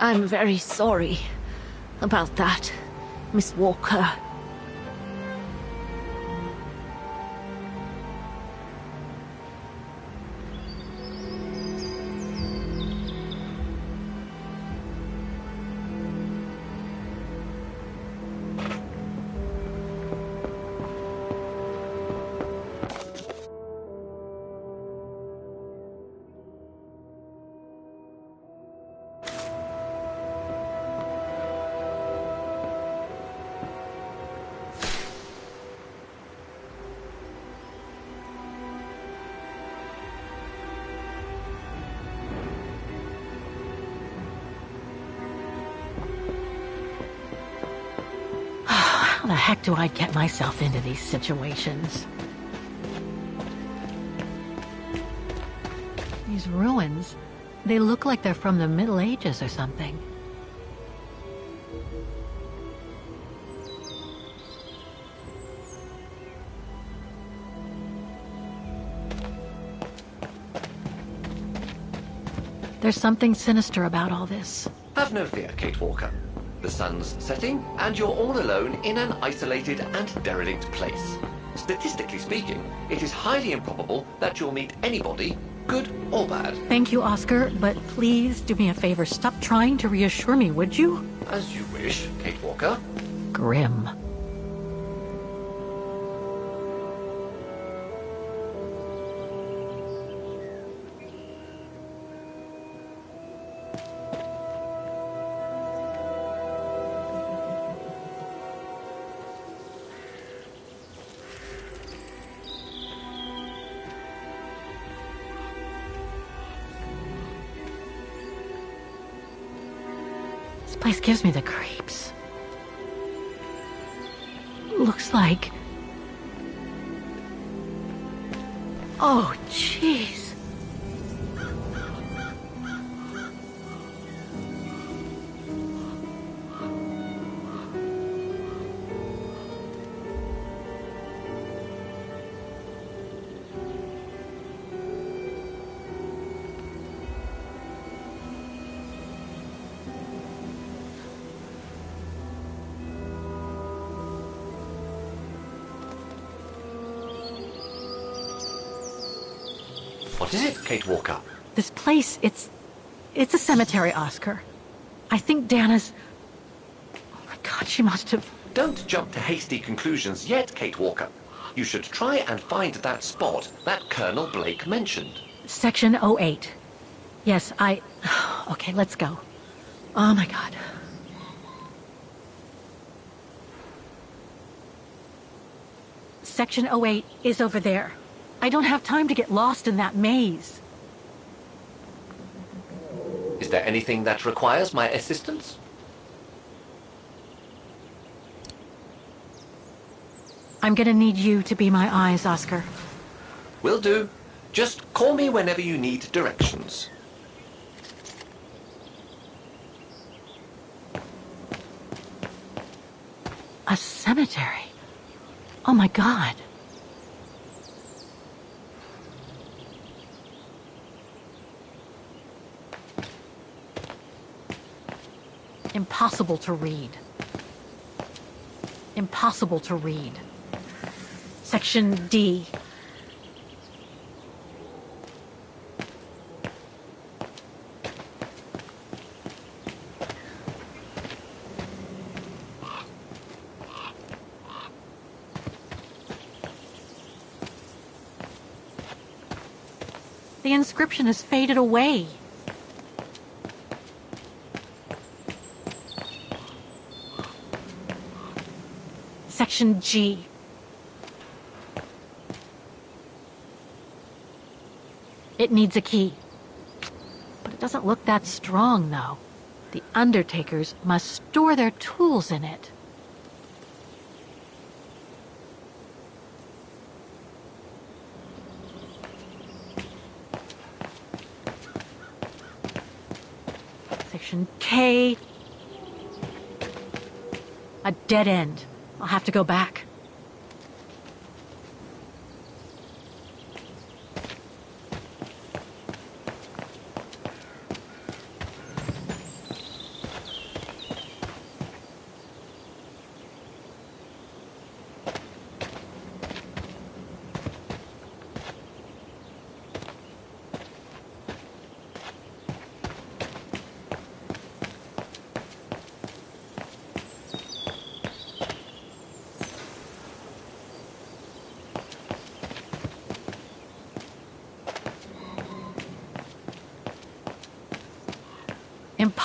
I'm very sorry about that, Miss Walker. How the heck do I get myself into these situations? These ruins, they look like they're from the Middle Ages or something. There's something sinister about all this. Have no fear, Kate Walker. The sun's setting, and you're all alone in an isolated and derelict place. Statistically speaking, it is highly improbable that you'll meet anybody, good or bad. Thank you, Oscar, but please do me a favor. Stop trying to reassure me, would you? As you wish, Kate Walker. Grim. This place gives me the creeps. Looks like... Oh, jeez. What is it, Kate Walker? This place, it's a cemetery, Oscar. I think Dana's... Oh my God, she must have... Don't jump to hasty conclusions yet, Kate Walker. You should try and find that spot that Colonel Blake mentioned. Section 08. Yes, Okay, let's go. Oh my God. Section 08 is over there. I don't have time to get lost in that maze. Is there anything that requires my assistance? I'm gonna need you to be my eyes, Oscar. Will do. Just call me whenever you need directions. A cemetery? Oh my God. Impossible to read. Impossible to read. Section D. The inscription has faded away. Section G. It needs a key. But it doesn't look that strong, though. The undertakers must store their tools in it. Section K. A dead end. I'll have to go back.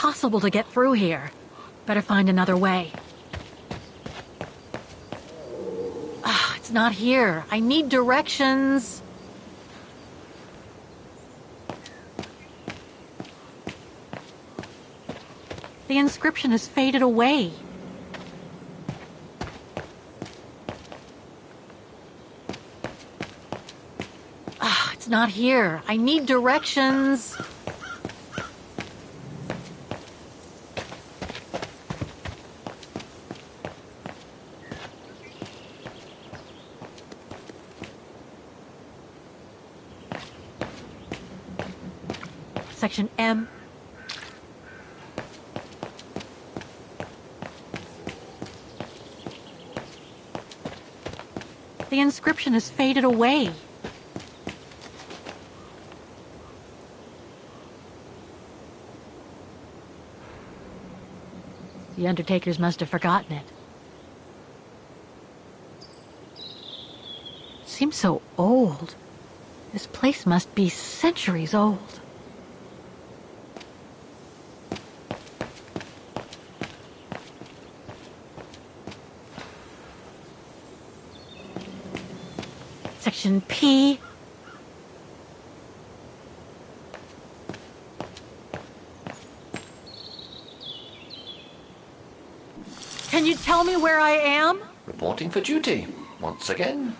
Impossible to get through here. Better find another way. It's not here. I need directions. The inscription has faded away. It's not here. I need directions. Section M. The inscription has faded away. The undertakers must have forgotten it. It seems so old. This place must be centuries old. Section P. Can you tell me where I am? Reporting for duty, once again.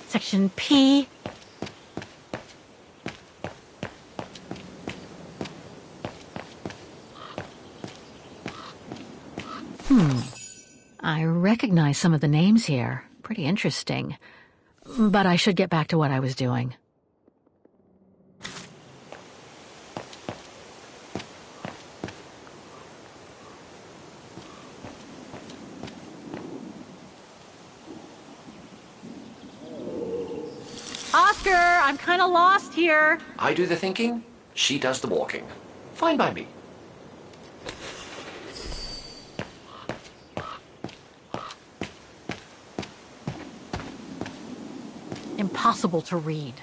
Section P. I recognize some of the names here. Pretty interesting. But I should get back to what I was doing. Oscar, I'm kind of lost here. I do the thinking, she does the walking. Fine by me. Impossible to read.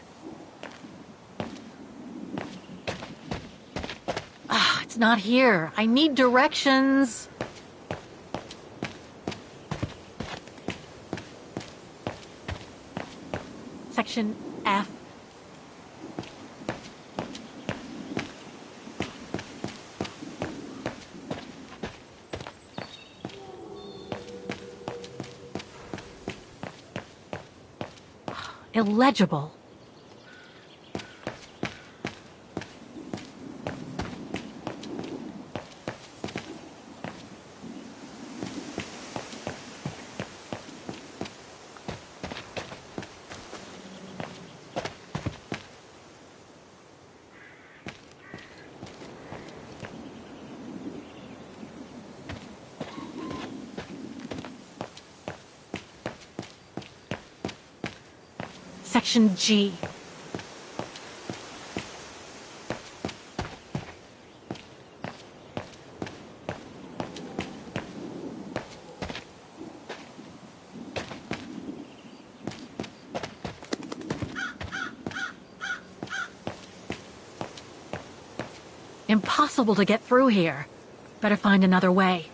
It's not here. I need directions. Section F. Illegible. Section G. Impossible to get through here. Better find another way.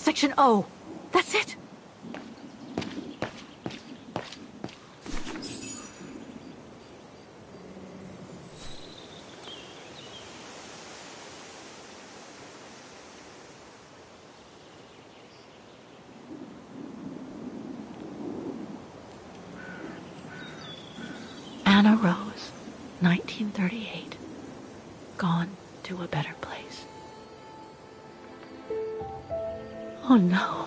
Section O. That's it. Anna Rose, 1938. Gone to a better place. Oh no.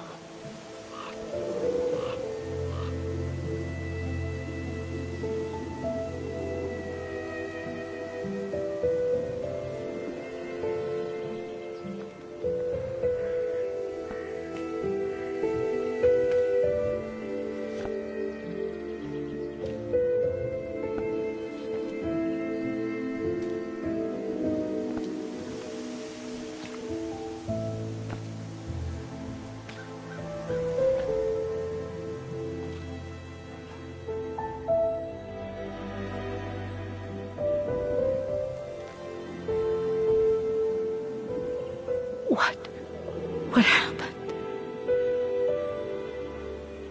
What happened?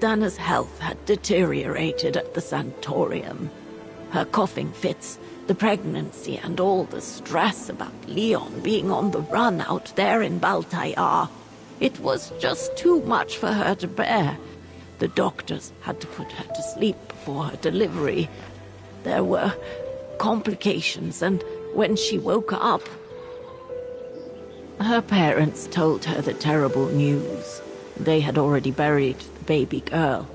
Dana's health had deteriorated at the sanatorium. Her coughing fits, the pregnancy, and all the stress about Leon being on the run out there in Baltayar. It was just too much for her to bear. The doctors had to put her to sleep before her delivery. There were complications, and when she woke up, her parents told her the terrible news. They had already buried the baby girl.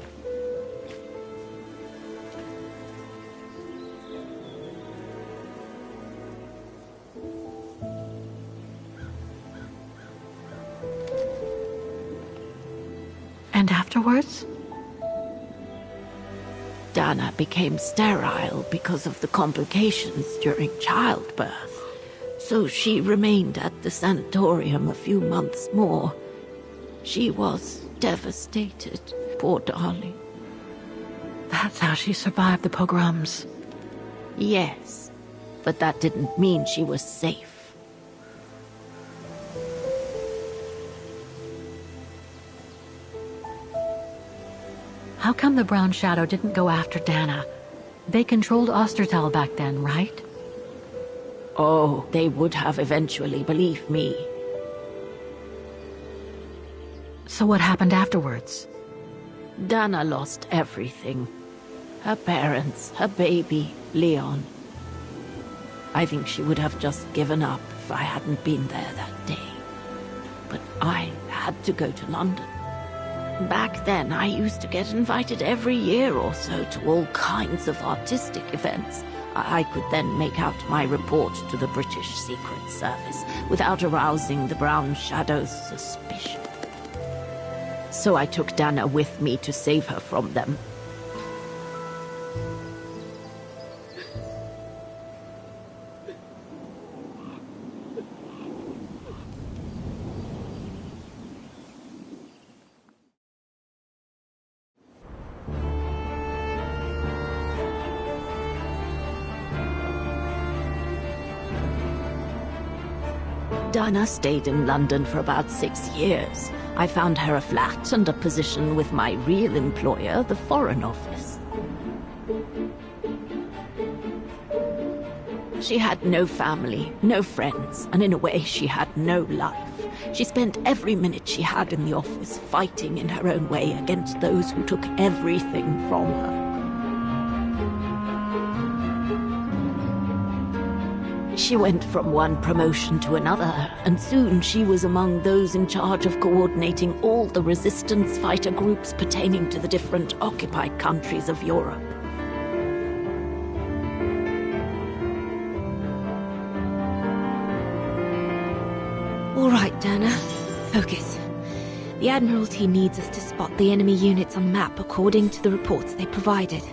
And afterwards? Dana became sterile because of the complications during childbirth. So she remained at the sanatorium a few months more. She was devastated, poor darling. That's how she survived the pogroms. Yes, but that didn't mean she was safe. How come the Brown Shadow didn't go after Dana? They controlled Ostertal back then, right? Oh, they would have eventually, believe me. So what happened afterwards? Dana lost everything. Her parents, her baby, Leon. I think she would have just given up if I hadn't been there that day. But I had to go to London. Back then, I used to get invited every year or so to all kinds of artistic events. I could then make out my report to the British Secret Service without arousing the Brown Shadow's suspicion. So I took Dana with me to save her from them. Dana stayed in London for about 6 years. I found her a flat and a position with my real employer, the Foreign Office. She had no family, no friends, and in a way she had no life. She spent every minute she had in the office fighting in her own way against those who took everything from her. She went from one promotion to another, and soon she was among those in charge of coordinating all the resistance fighter groups pertaining to the different occupied countries of Europe. All right, Dana. Focus. The Admiralty needs us to spot the enemy units on the map according to the reports they provided.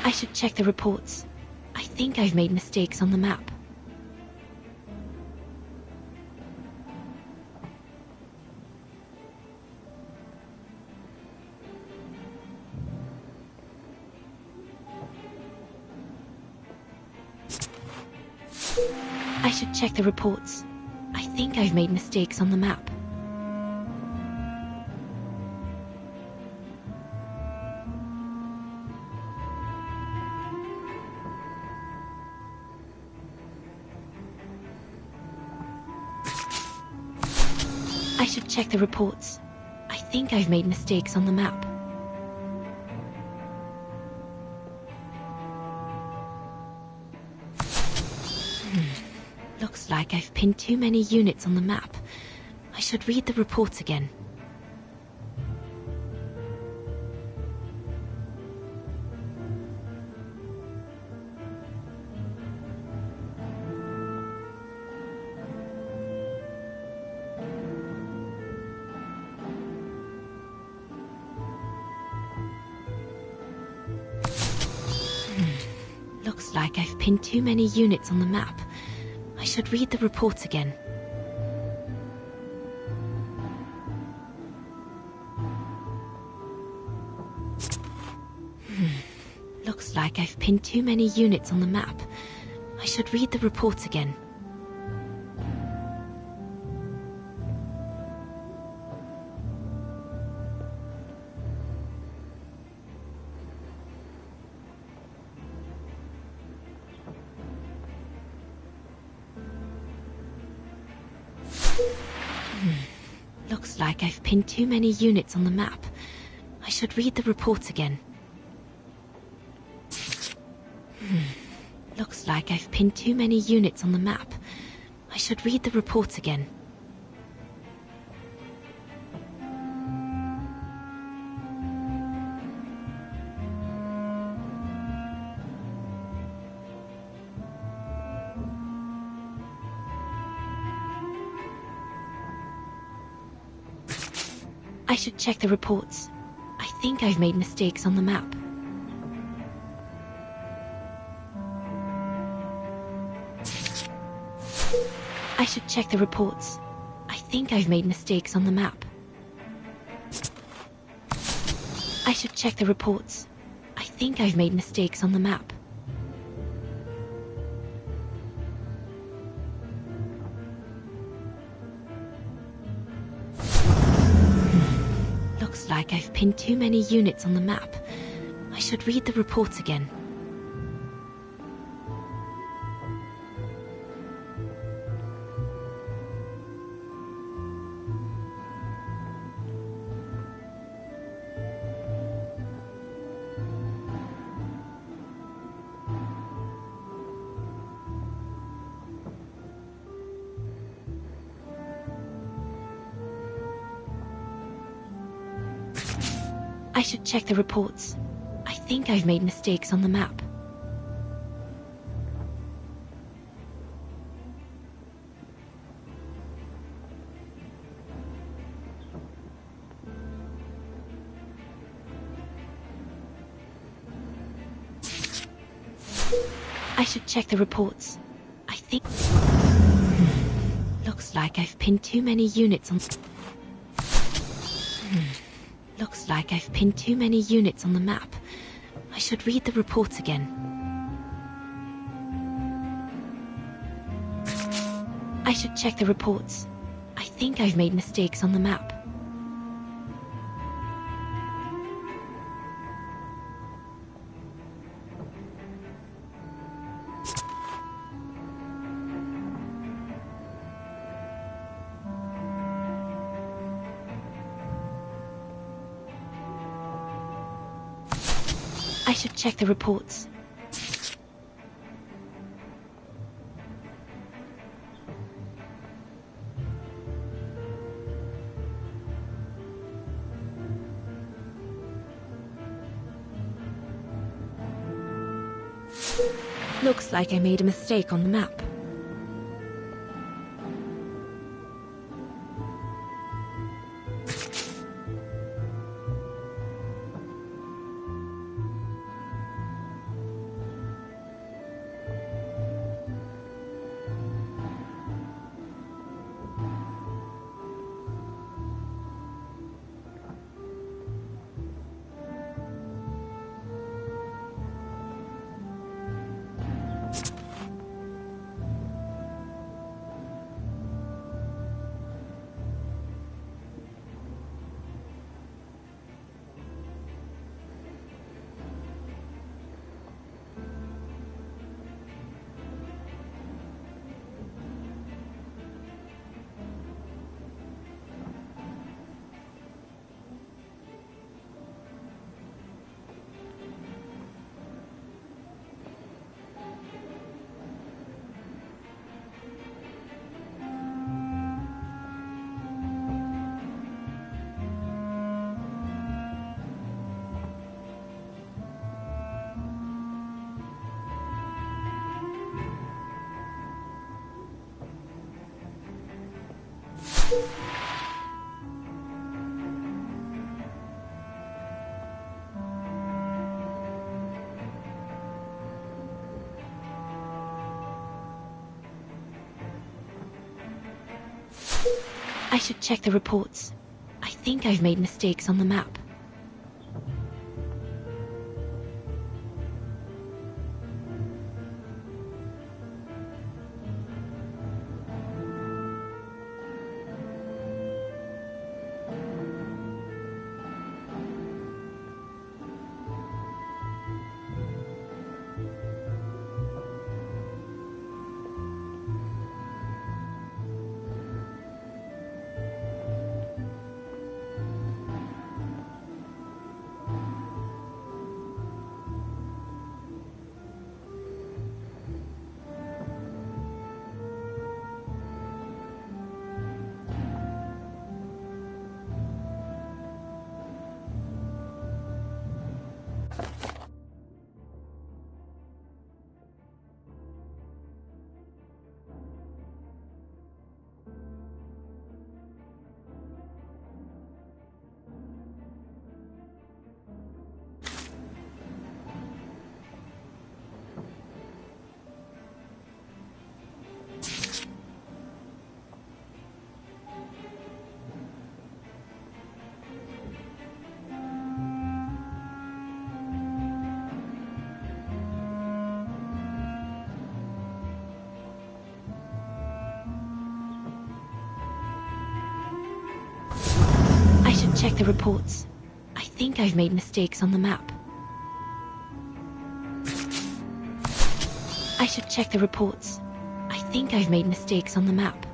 I should check the reports. I think I've made mistakes on the map. I should check the reports. I think I've made mistakes on the map. I should check the reports. I think I've made mistakes on the map. Looks like I've pinned too many units on the map. I should read the reports again. Looks like I've pinned too many units on the map. I should read the reports again. Looks like I've pinned too many units on the map. I should read the reports again. Looks like I've pinned too many units on the map. I should read the reports again. Looks like I've pinned too many units on the map. I should read the reports again. I should check the reports. I think I've made mistakes on the map. I should check the reports. I think I've made mistakes on the map. I should check the reports. I think I've made mistakes on the map. Looks like I've pinned too many units on the map. I should read the reports again. I should check the reports. I think I've made mistakes on the map. I should check the reports. I think... Looks like I've pinned too many units on... Looks like I've pinned too many units on the map. I should read the reports again. I should check the reports. I think I've made mistakes on the map. I should check the reports. Looks like I made a mistake on the map. I should check the reports. I think I've made mistakes on the map. Check the reports. I think I've made mistakes on the map. I should check the reports. I think I've made mistakes on the map.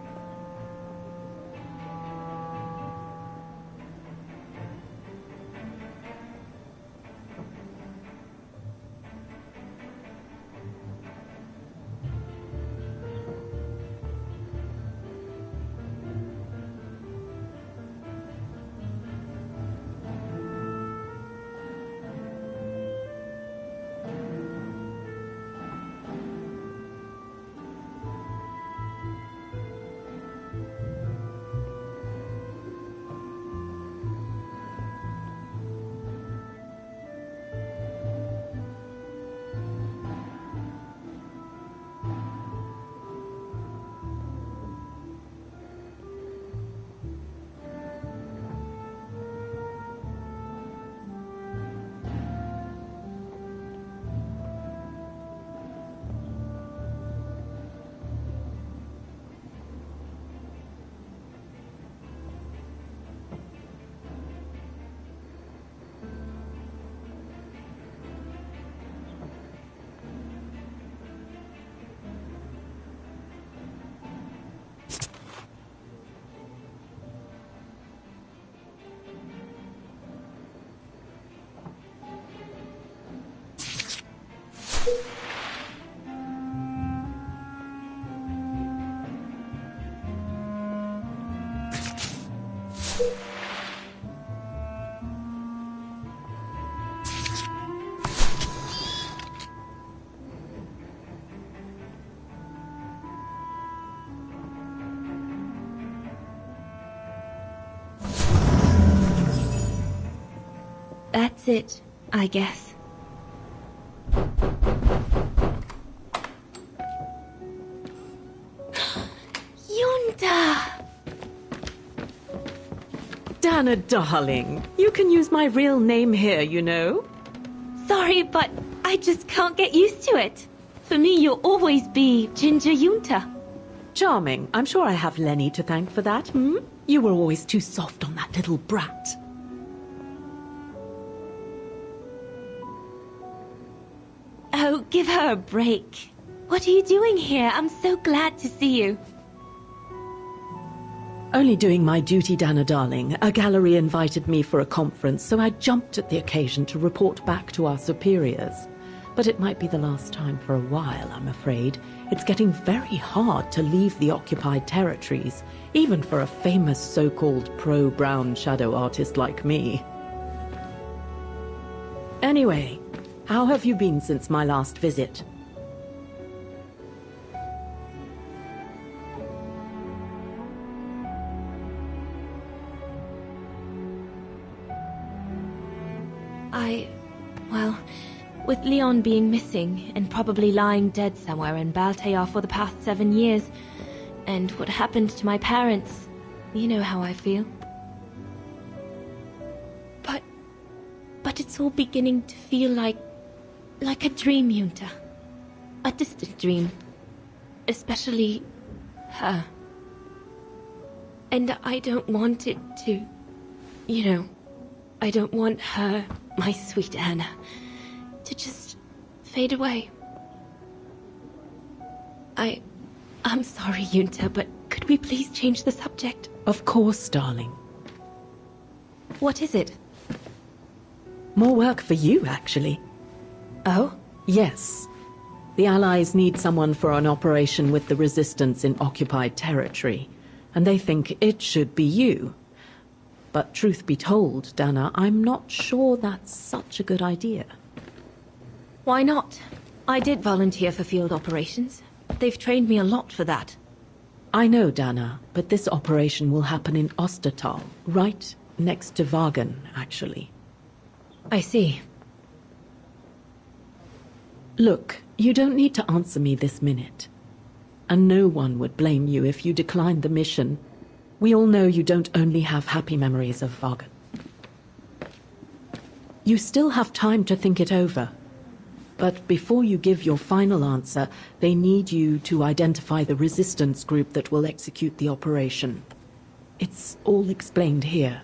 That's it, I guess. Yunta! Dana, darling, you can use my real name here, you know. Sorry, but I just can't get used to it. For me, you'll always be Ginger Yunta. Charming. I'm sure I have Lenny to thank for that, hmm? You were always too soft on that little brat. Oh, give her a break. What are you doing here? I'm so glad to see you. Only doing my duty, Dana, darling. A gallery invited me for a conference, so I jumped at the occasion to report back to our superiors. But it might be the last time for a while, I'm afraid. It's getting very hard to leave the occupied territories, even for a famous so-called pro-brown shadow artist like me. Anyway, how have you been since my last visit? Well, with Leon being missing and probably lying dead somewhere in Baltear for the past 7 years, and what happened to my parents, you know how I feel. But it's all beginning to feel like a dream, Yunta. A distant dream. Especially her. And I don't want it to, I don't want her, my sweet Anna, to just fade away. I'm sorry, Yunta, but could we please change the subject? Of course, darling. What is it? More work for you, actually. Oh? Yes. The Allies need someone for an operation with the Resistance in occupied territory, and they think it should be you. But truth be told, Dana, I'm not sure that's such a good idea. Why not? I did volunteer for field operations. They've trained me a lot for that. I know, Dana, but this operation will happen in Ostertal, right next to Vagen, actually. I see. Look, you don't need to answer me this minute. And no one would blame you if you declined the mission. We all know you don't only have happy memories of Vagen. You still have time to think it over. But before you give your final answer, they need you to identify the resistance group that will execute the operation. It's all explained here.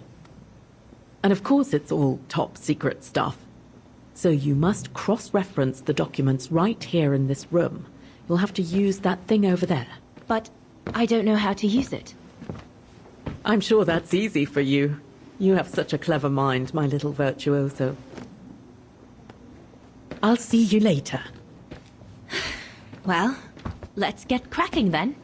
And of course it's all top secret stuff. So you must cross-reference the documents right here in this room. You'll have to use that thing over there. But I don't know how to use it. I'm sure that's easy for you. You have such a clever mind, my little virtuoso. I'll see you later. Well, let's get cracking then.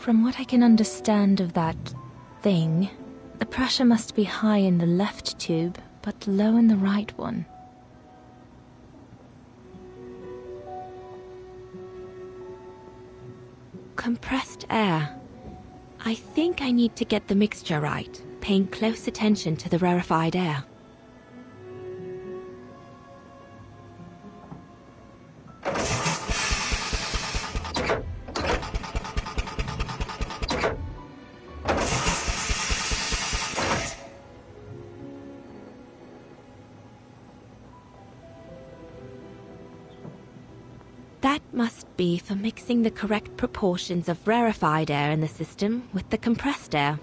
From what I can understand of that thing, the pressure must be high in the left tube, but low in the right one. Compressed air. I think I need to get the mixture right, paying close attention to the rarefied air. That must be for mixing the correct proportions of rarefied air in the system with the compressed air.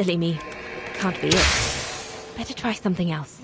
Silly me. Can't be it. Better try something else.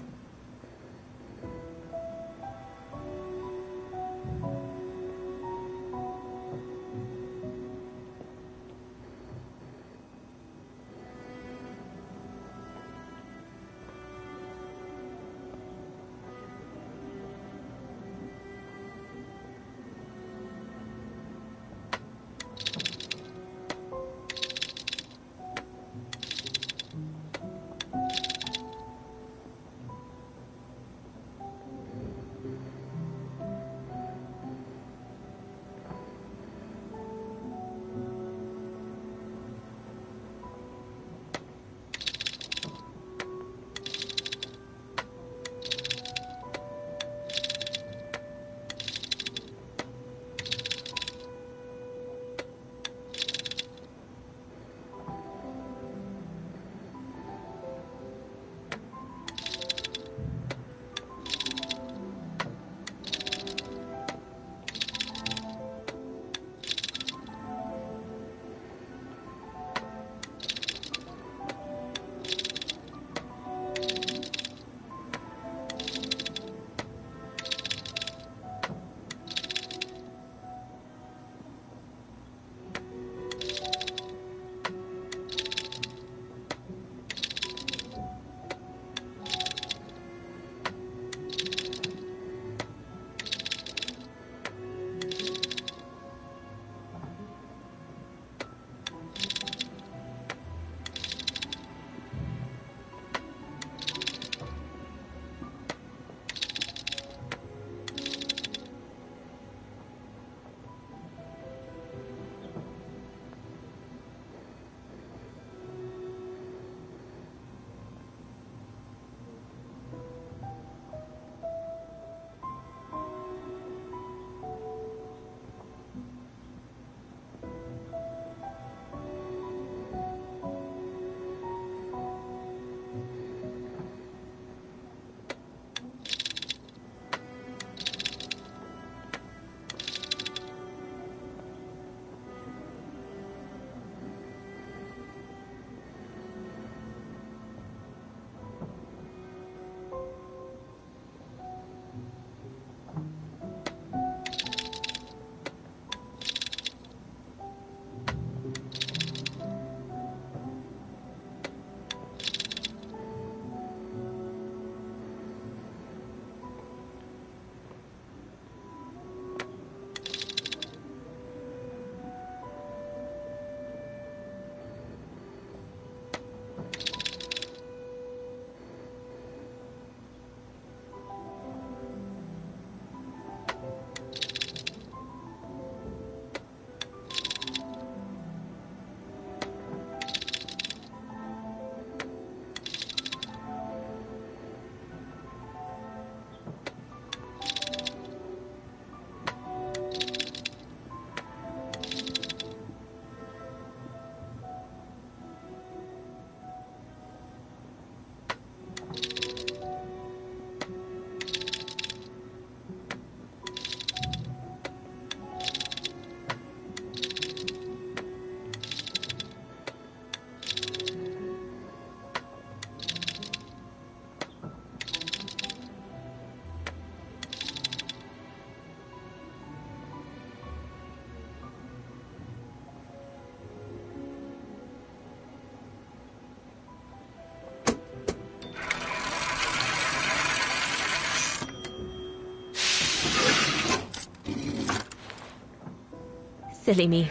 Silly me.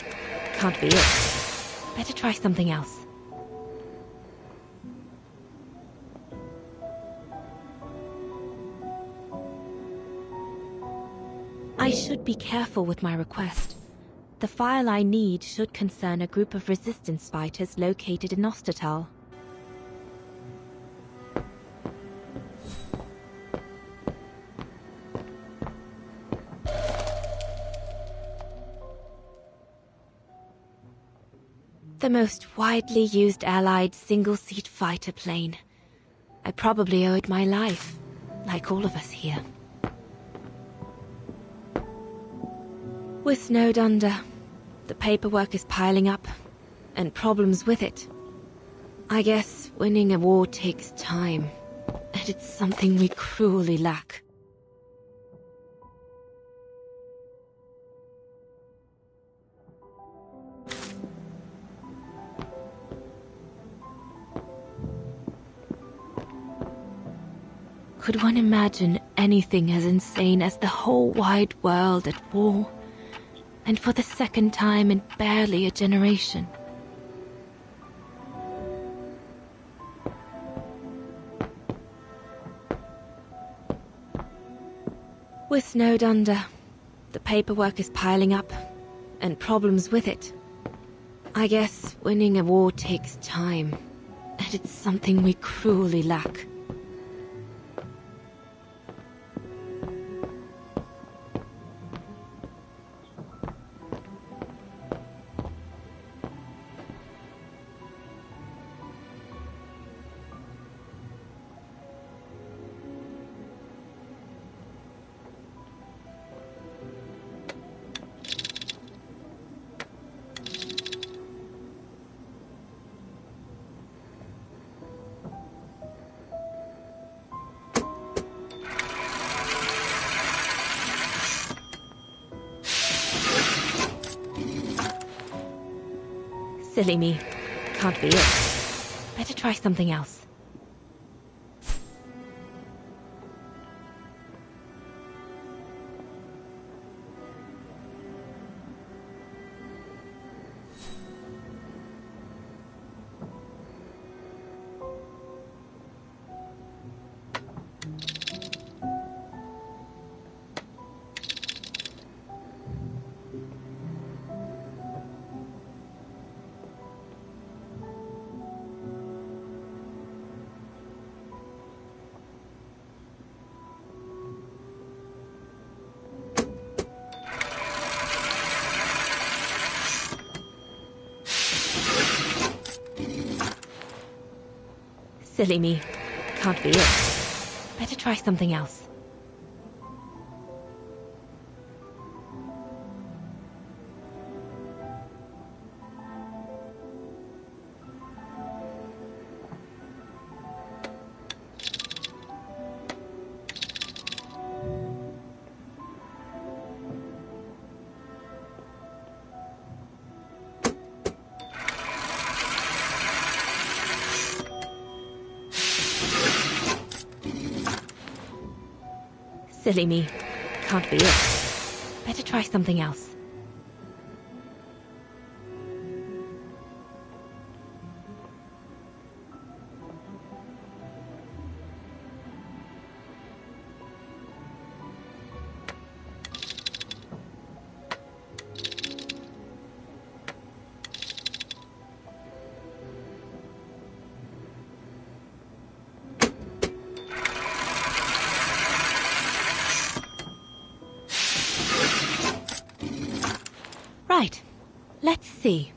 Can't be it. Better try something else. I should be careful with my request. The file I need should concern a group of resistance fighters located in Ostertal. The most widely used Allied single-seat fighter plane. I probably owe it my life, like all of us here. We're snowed under. The paperwork is piling up, and problems with it. I guess winning a war takes time, and it's something we cruelly lack. Could one imagine anything as insane as the whole wide world at war? And for the second time in barely a generation. We're snowed under. The paperwork is piling up, and problems with it. I guess winning a war takes time, and it's something we cruelly lack. Silly me. Can't be it. Better try something else. Silly me. Can't be it. Better try something else. Silly me. Can't be it. Better try something else. Right. Let's see.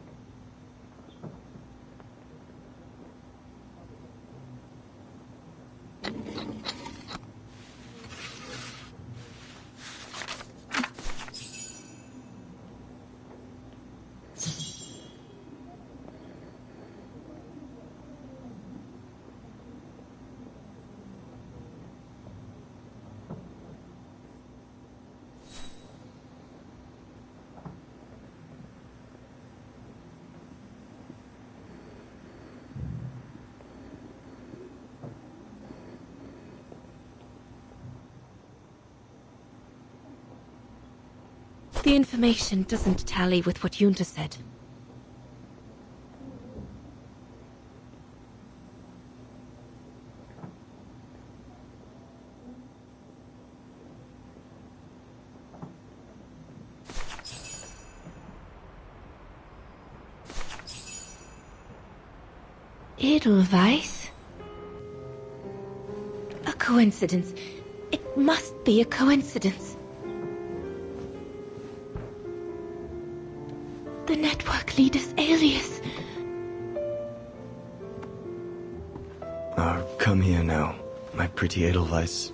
The information doesn't tally with what Junta said. Edelweiss? A coincidence. It must be a coincidence. The network leader's alias. Come here now, my pretty Edelweiss.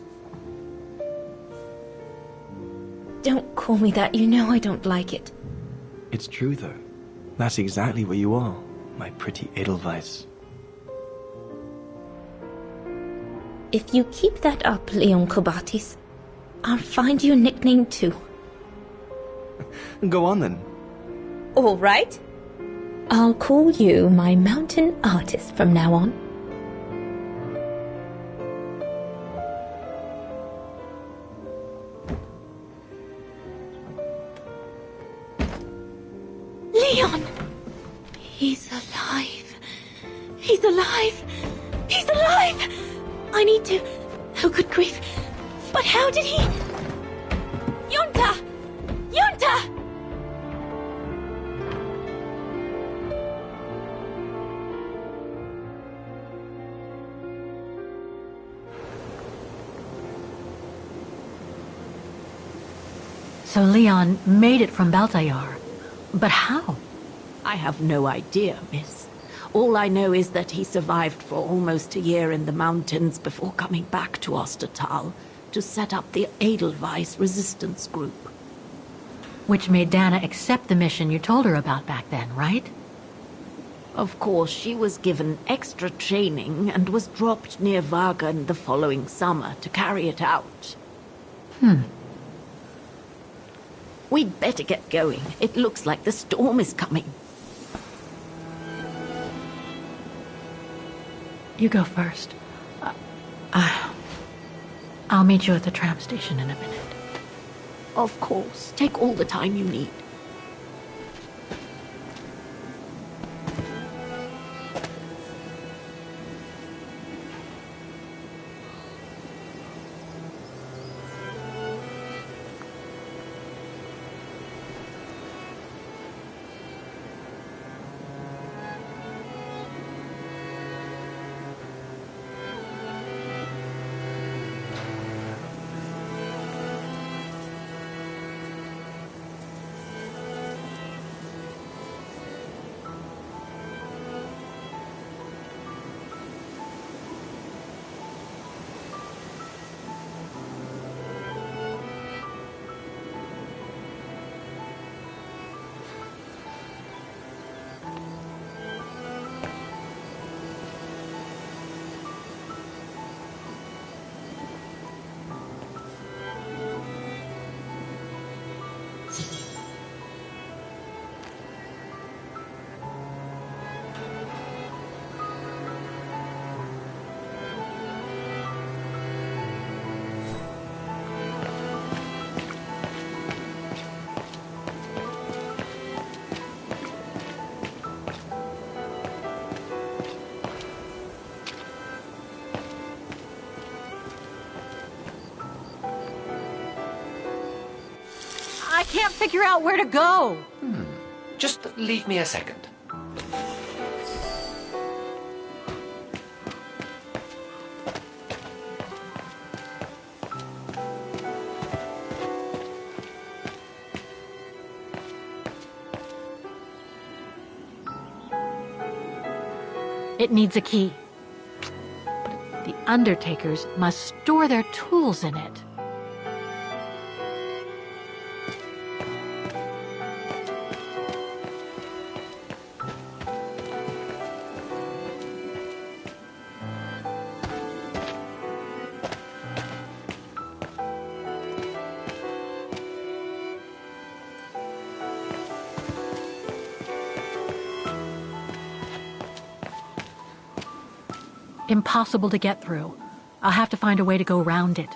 Don't call me that, you know I don't like it. It's true though. That's exactly what you are, my pretty Edelweiss. If you keep that up, Leon Kobatis, I'll find you a nickname too. Go on then. All right. I'll call you my mountain artist from now on. Leon! He's alive. He's alive. He's alive! I need to... Oh, good grief. But how did he... Yunta! Yunta! So Leon made it from Baltayar. But how? I have no idea, miss. All I know is that he survived for almost a year in the mountains before coming back to Ostertal to set up the Edelweiss resistance group. Which made Dana accept the mission you told her about back then, right? Of course, she was given extra training and was dropped near Vagan the following summer to carry it out. We'd better get going. It looks like the storm is coming. You go first. I'll meet you at the tram station in a minute. Of course. Take all the time you need. I can't figure out where to go. Just leave me a second. It needs a key. But the Undertakers must store their tools in it. Impossible to get through. I'll have to find a way to go around it.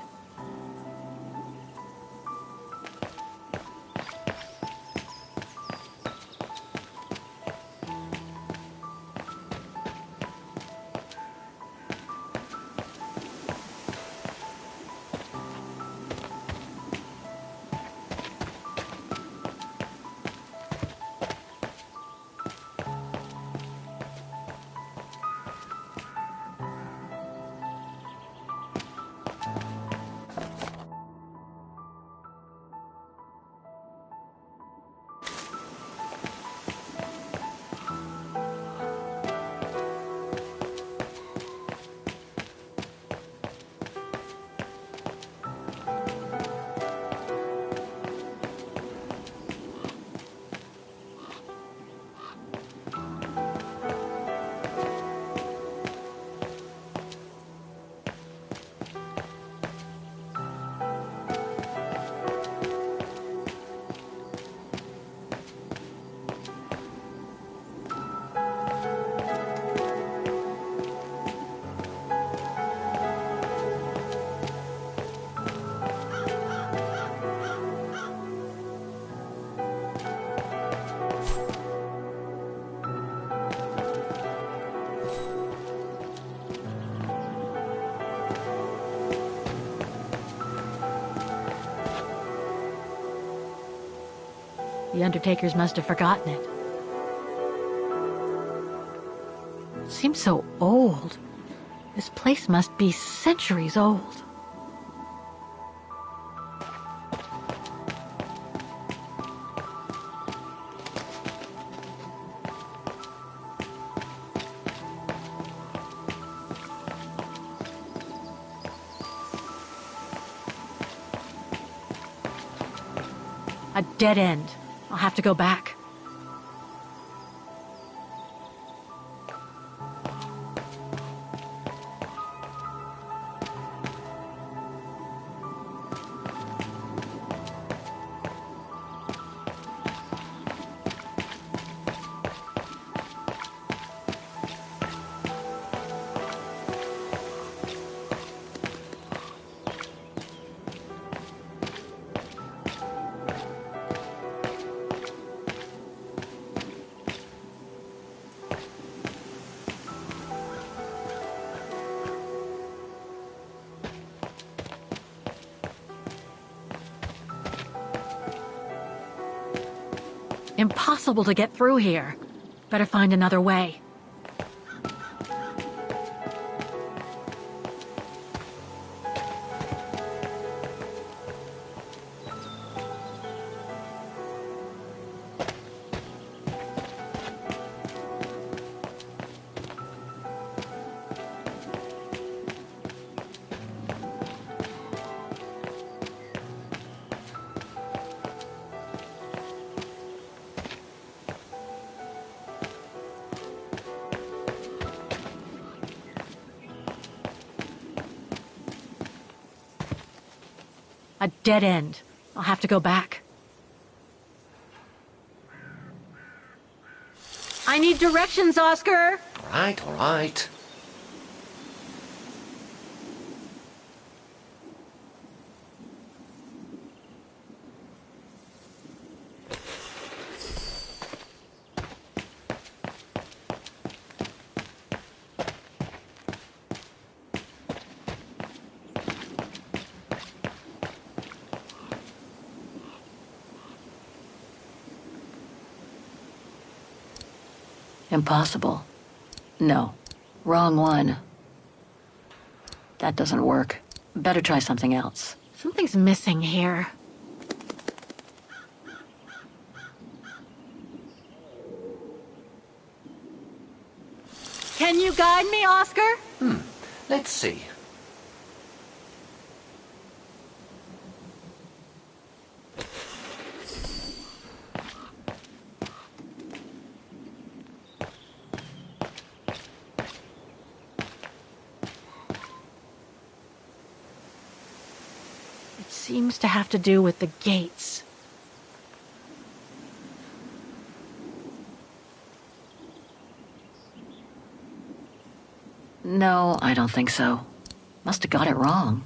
The undertakers must have forgotten it. It seems so old. This place must be centuries old. A dead end. I'll have to go back. Impossible to get through here. Better find another way. A dead end. I'll have to go back. I need directions, Oscar! All right, all right. Impossible. No. Wrong one. That doesn't work. Better try something else. Something's missing here. Can you guide me, Oscar? Let's see. Seems to have to do with the gates. No, I don't think so. Must have got it wrong.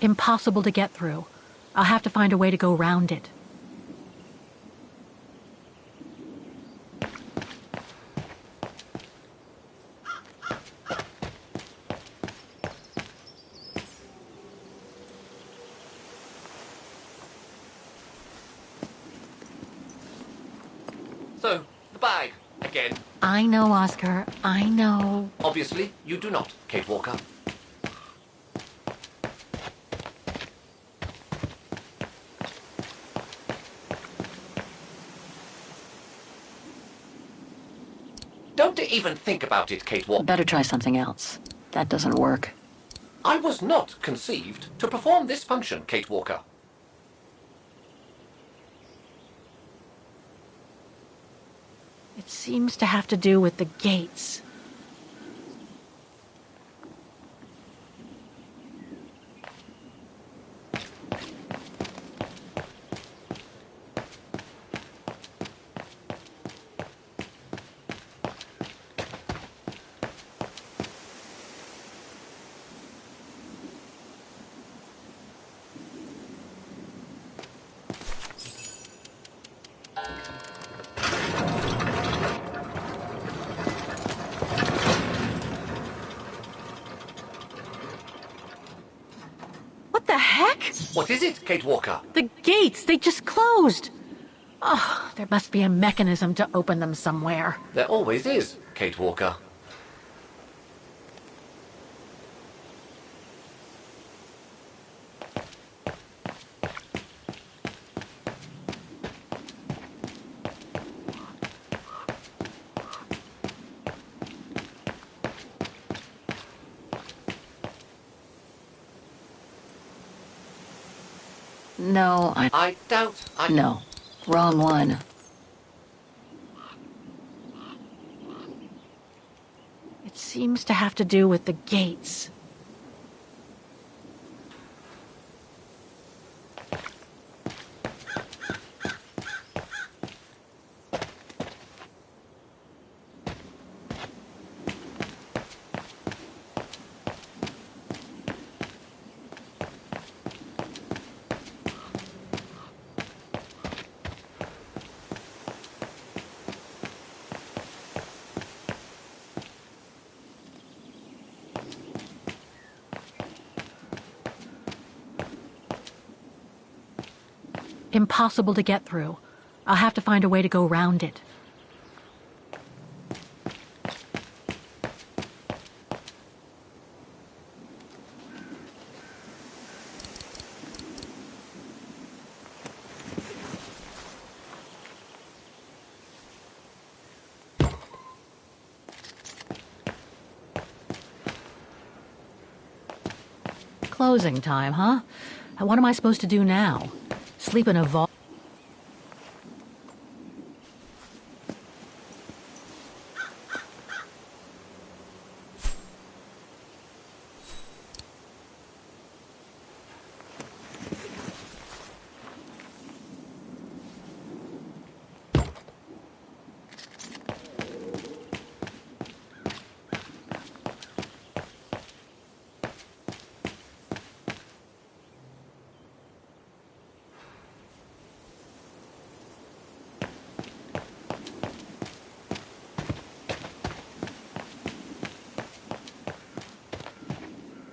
Impossible to get through. I'll have to find a way to go round it. So, the bag, again. I know, Oscar. I know. Obviously, you do not, Kate Walker. Don't even think about it, Kate Walker. Better try something else. That doesn't work. I was not conceived to perform this function, Kate Walker. It seems to have to do with the gates. What is it, Kate Walker? The gates, they just closed. Oh, there must be a mechanism to open them somewhere. There always is, Kate Walker. No, I doubt I... No. Wrong one. It seems to have to do with the gates. Impossible to get through. I'll have to find a way to go round it. Closing time, huh? What am I supposed to do now? Sleep in a vault?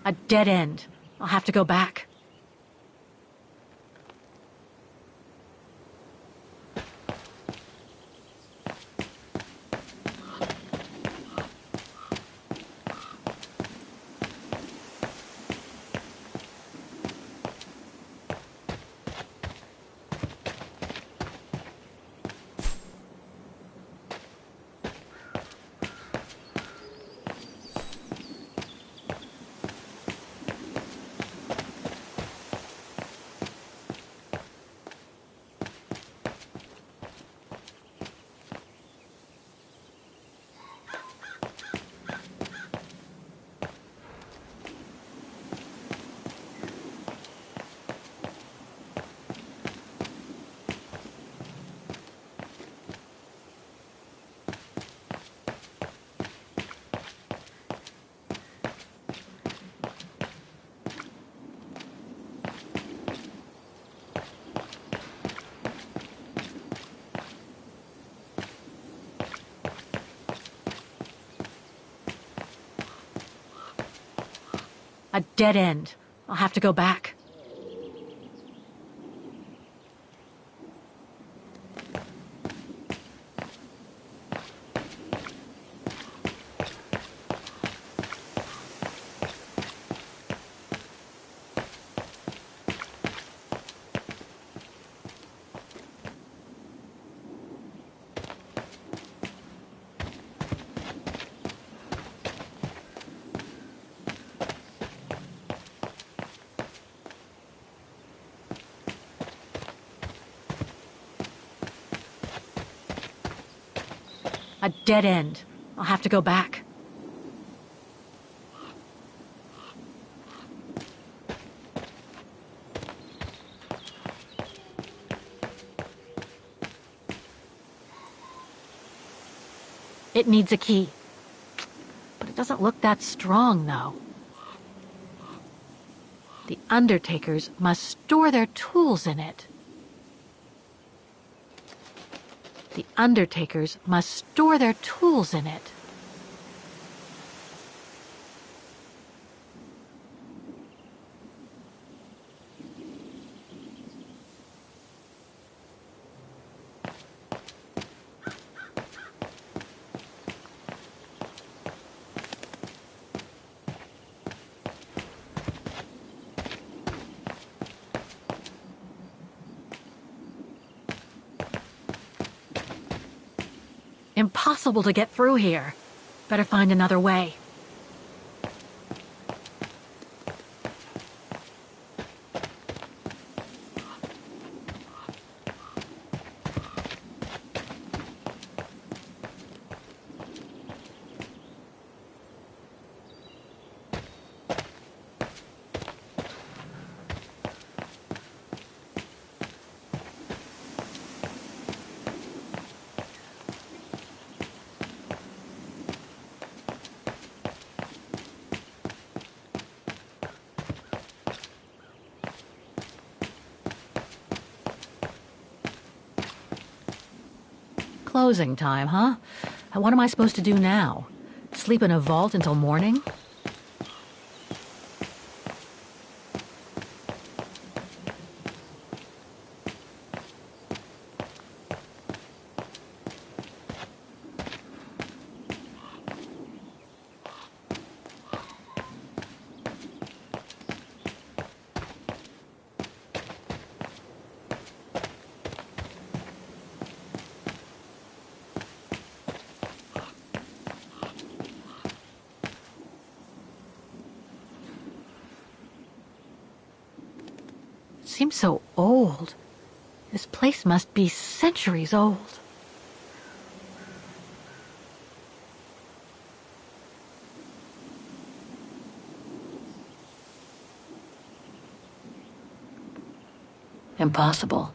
A dead end. I'll have to go back. A dead end. I'll have to go back. A dead end. I'll have to go back. It needs a key. But it doesn't look that strong, though. The undertakers must store their tools in it. The undertakers must store their tools in it. Impossible to get through here. Better find another way. Closing time, huh? What am I supposed to do now? Sleep in a vault until morning? Seems so old. This place must be centuries old. Impossible.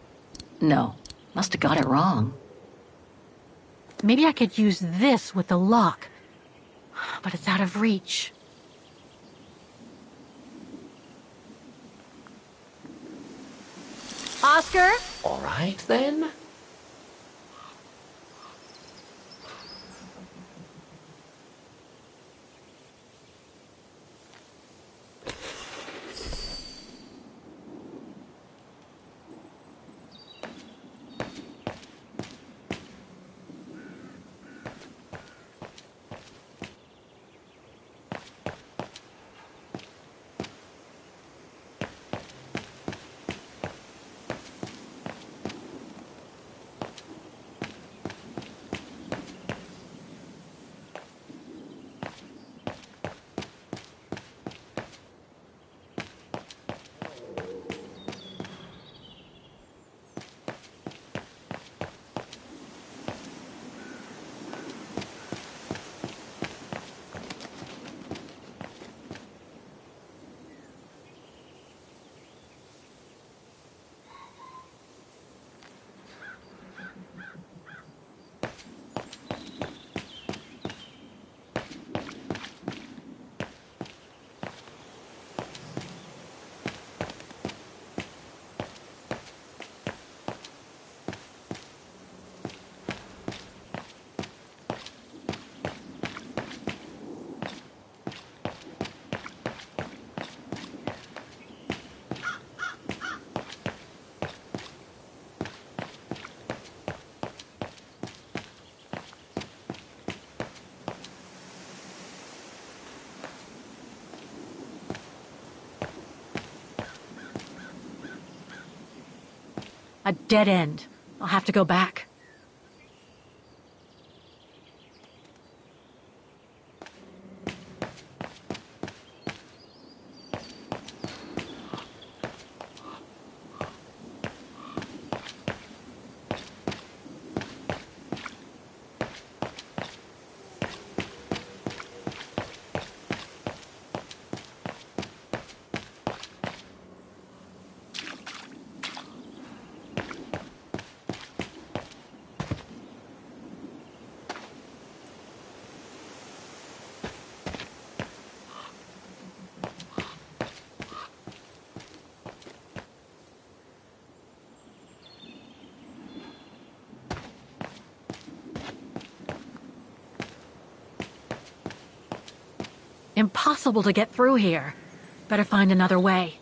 No. Must have got it wrong. Maybe I could use this with the lock. But it's out of reach. Oscar? All right, then. A dead end. I'll have to go back. Impossible to get through here. Better find another way.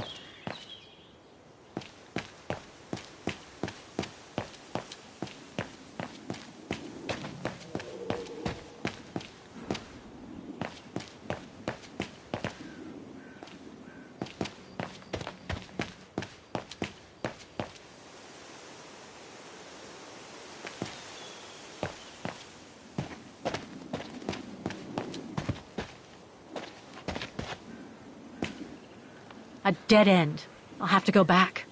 A dead end. I'll have to go back.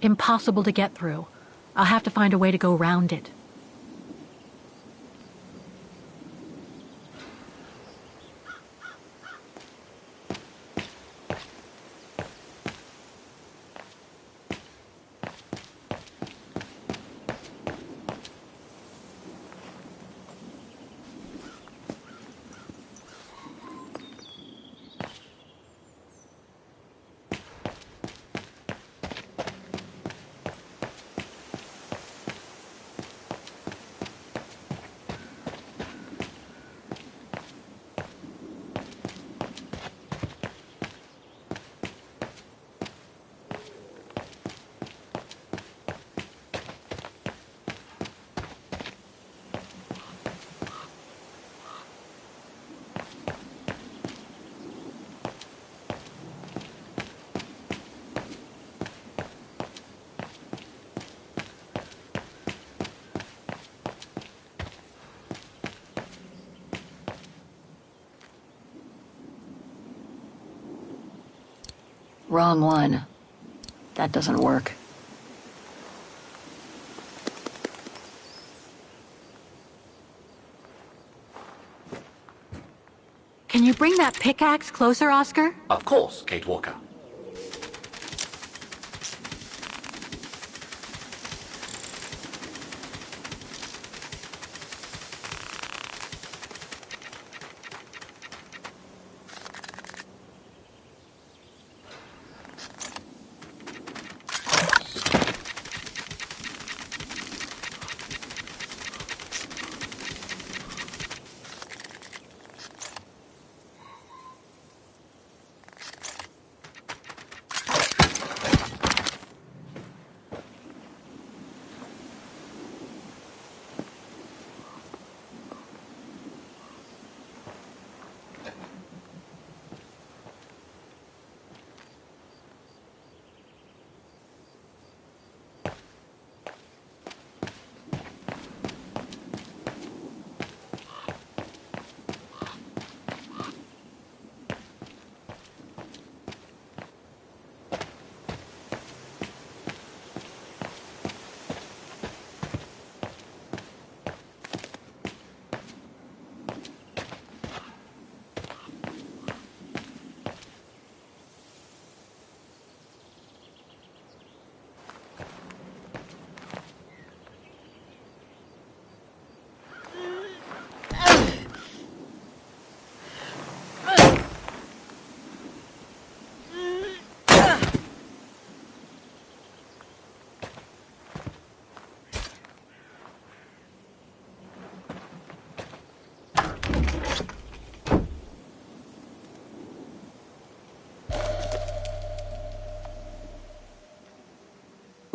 Impossible to get through. I'll have to find a way to go around it. Wrong one. That doesn't work. Can you bring that pickaxe closer, Oscar? Of course, Kate Walker.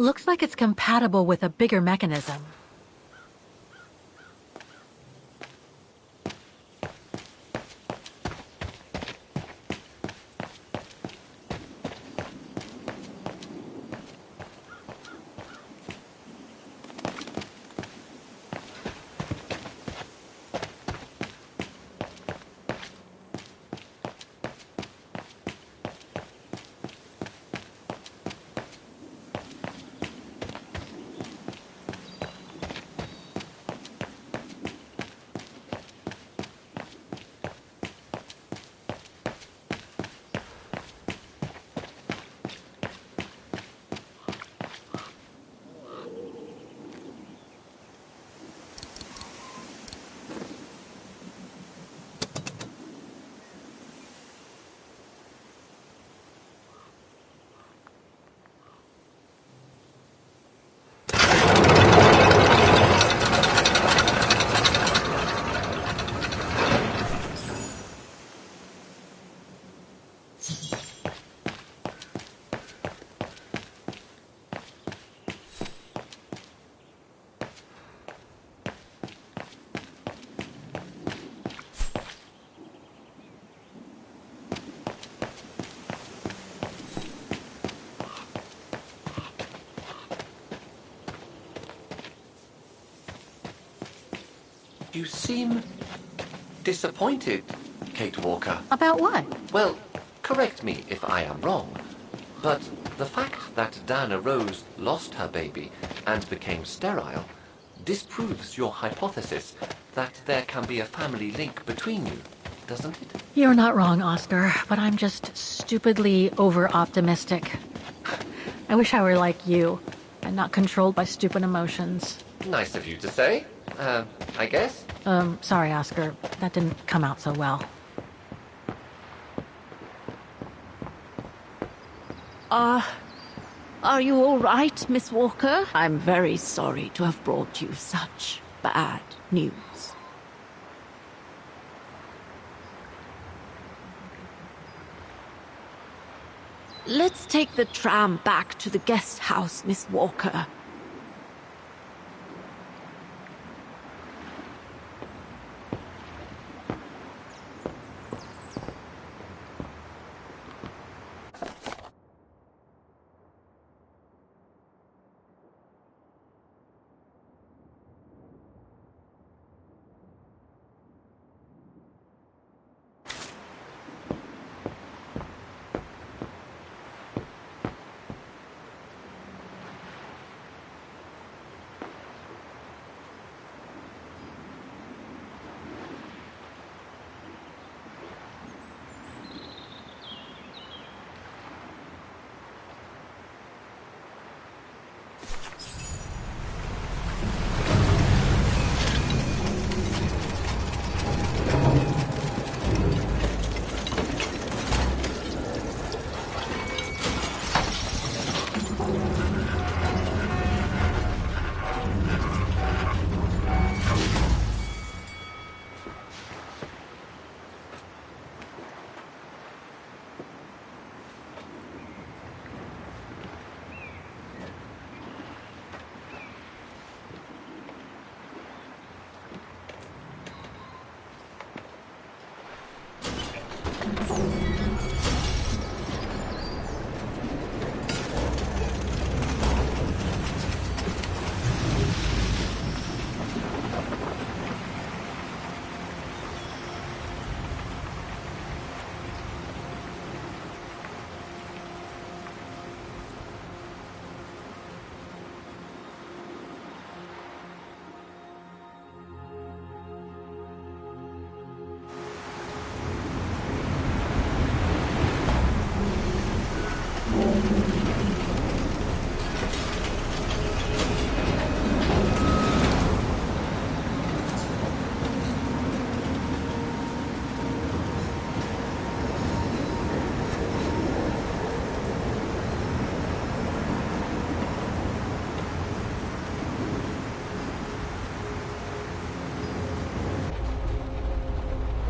Looks like it's compatible with a bigger mechanism. You seem disappointed, Kate Walker. About what? Well, correct me if I am wrong, but the fact that Diana Rose lost her baby and became sterile disproves your hypothesis that there can be a family link between you, doesn't it? You're not wrong, Oscar, but I'm just stupidly over-optimistic. I wish I were like you, and not controlled by stupid emotions. Nice of you to say, I guess. Sorry, Oscar. That didn't come out so well. Are you all right, Miss Walker? I'm very sorry to have brought you such bad news. Let's take the tram back to the guest house, Miss Walker.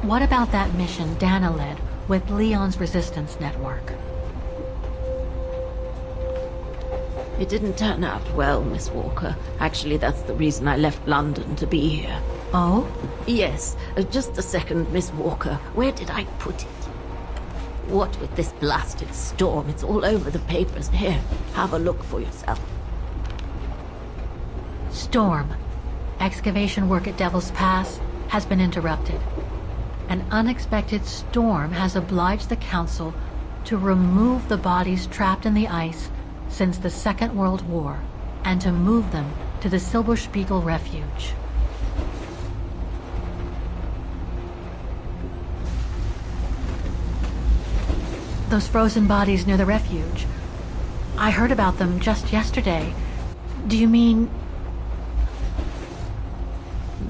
What about that mission Dana led with Leon's resistance network? It didn't turn out well, Miss Walker. Actually, that's the reason I left London to be here. Oh? Yes, just a second, Miss Walker. Where did I put it? What with this blasted storm? It's all over the papers. Here, have a look for yourself. Storm. Excavation work at Devil's Pass has been interrupted. An unexpected storm has obliged the Council to remove the bodies trapped in the ice since the Second World War and to move them to the Silberspiegel Refuge. Those frozen bodies near the refuge. I heard about them just yesterday. Do you mean...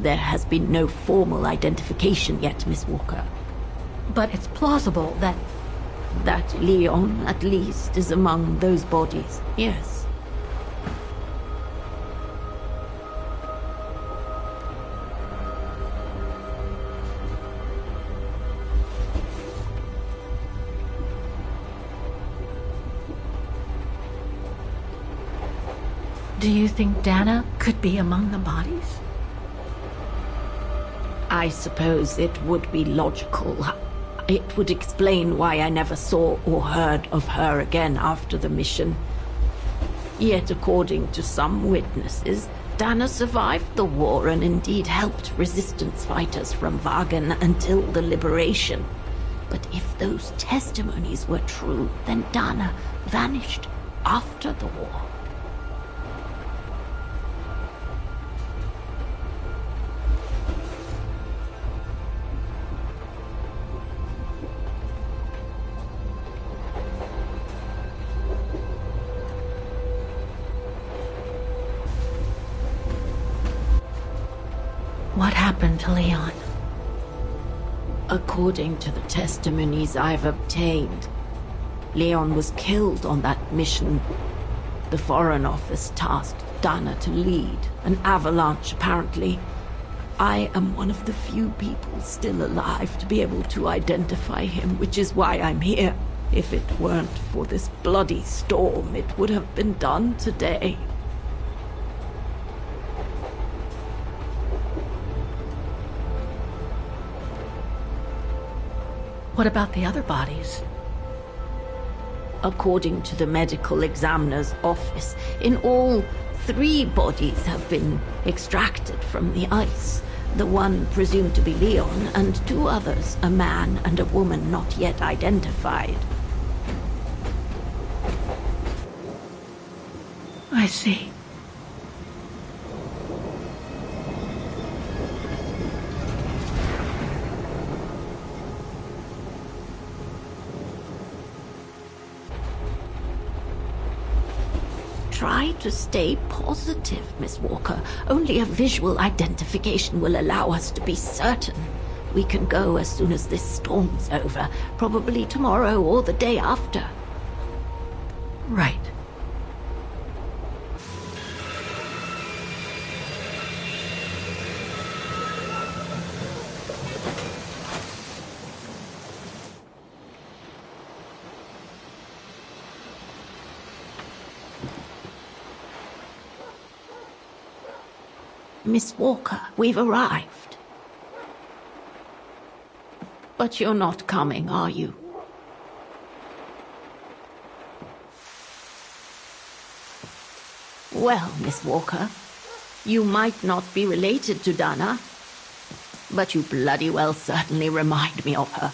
There has been no formal identification yet, Miss Walker. But it's plausible that... That Leon, at least, is among those bodies, yes. Do you think Dana could be among the bodies? I suppose it would be logical. It would explain why I never saw or heard of her again after the mission. Yet, according to some witnesses, Dana survived the war and indeed helped resistance fighters from Wagen until the liberation. But if those testimonies were true, then Dana vanished after the war. What happened to Leon? According to the testimonies I've obtained, Leon was killed on that mission. The Foreign Office tasked Dana to lead an avalanche, apparently. I am one of the few people still alive to be able to identify him, which is why I'm here. If it weren't for this bloody storm, it would have been done today. What about the other bodies? According to the medical examiner's office, in all, 3 bodies have been extracted from the ice. The one presumed to be Leon, and 2 others, a man and a woman not yet identified. I see. Try to stay positive, Miss Walker. Only a visual identification will allow us to be certain. We can go as soon as this storm's over, probably tomorrow or the day after. Right. Miss Walker, we've arrived. But you're not coming, are you? Well, Miss Walker, you might not be related to Dana, but you bloody well certainly remind me of her.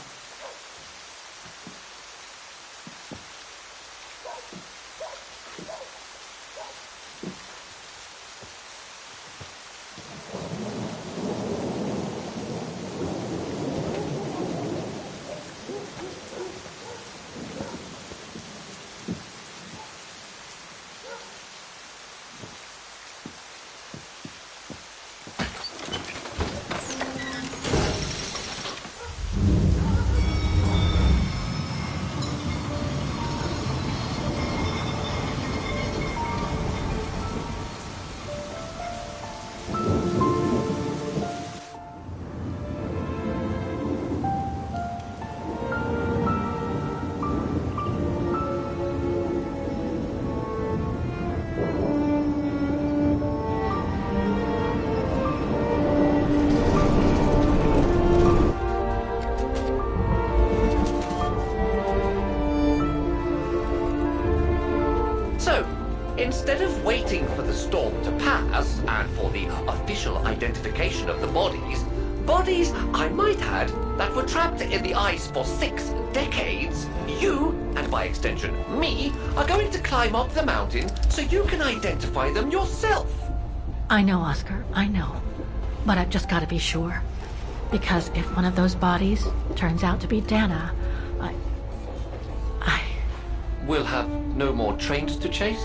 Instead of waiting for the storm to pass and for the official identification of the bodies, I might add, that were trapped in the ice for 6 decades, you, and by extension me, are going to climb up the mountain so you can identify them yourself. I know, Oscar, I know. But I've just got to be sure. Because if one of those bodies turns out to be Dana, I... We'll have no more trains to chase?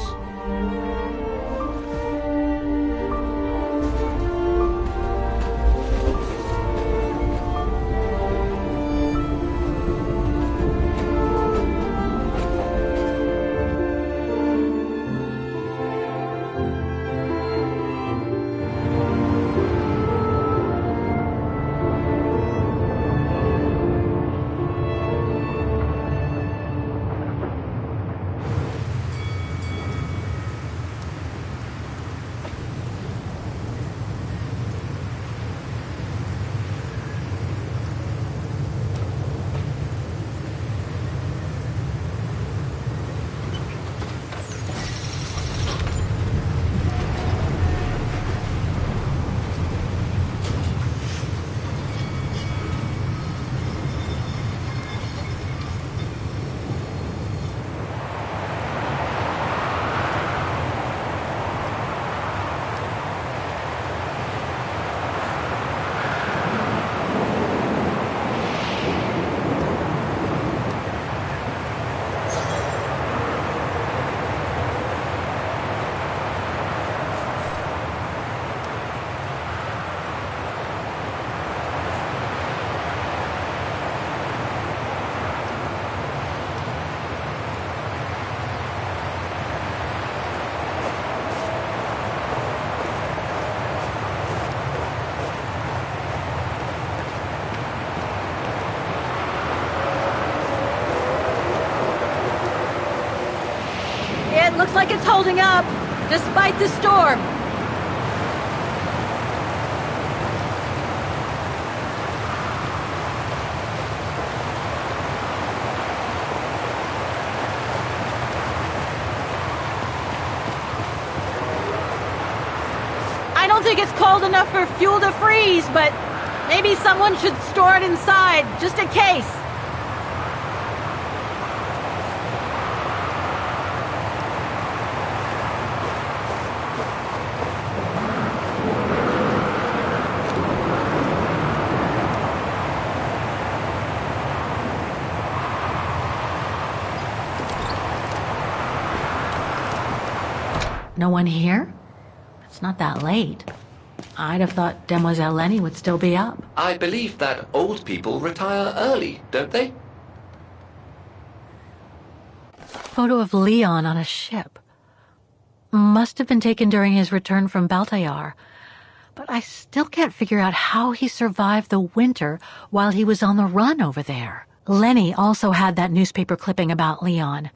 Looks like it's holding up, despite the storm. I don't think it's cold enough for fuel to freeze, but maybe someone should store it inside, just in case. No one here? It's not that late. I'd have thought Demoiselle Lenny would still be up. I believe that old people retire early, don't they? Photo of Leon on a ship. Must have been taken during his return from Baltayar. But I still can't figure out how he survived the winter while he was on the run over there. Lenny also had that newspaper clipping about Leon.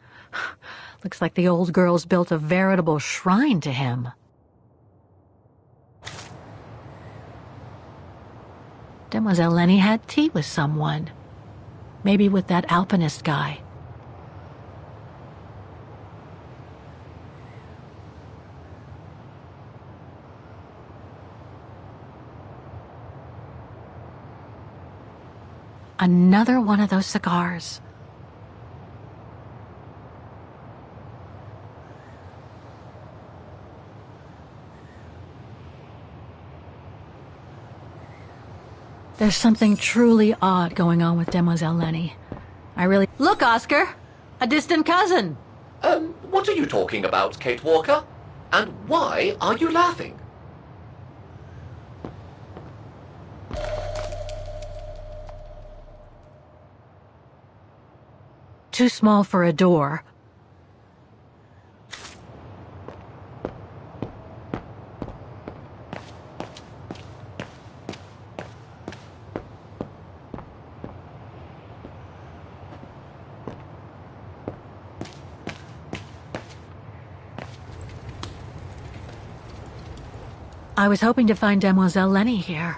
Looks like the old girl's built a veritable shrine to him. Demoiselle Lenny had tea with someone. Maybe with that alpinist guy. Another one of those cigars. There's something truly odd going on with Demoiselle Lenny. Look, Oscar! A distant cousin! What are you talking about, Kate Walker? And why are you laughing? Too small for a door. I was hoping to find Demoiselle Lenny here.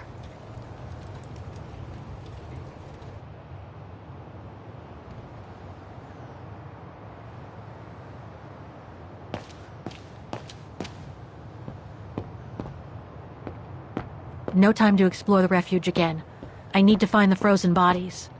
No time to explore the refuge again. I need to find the frozen bodies.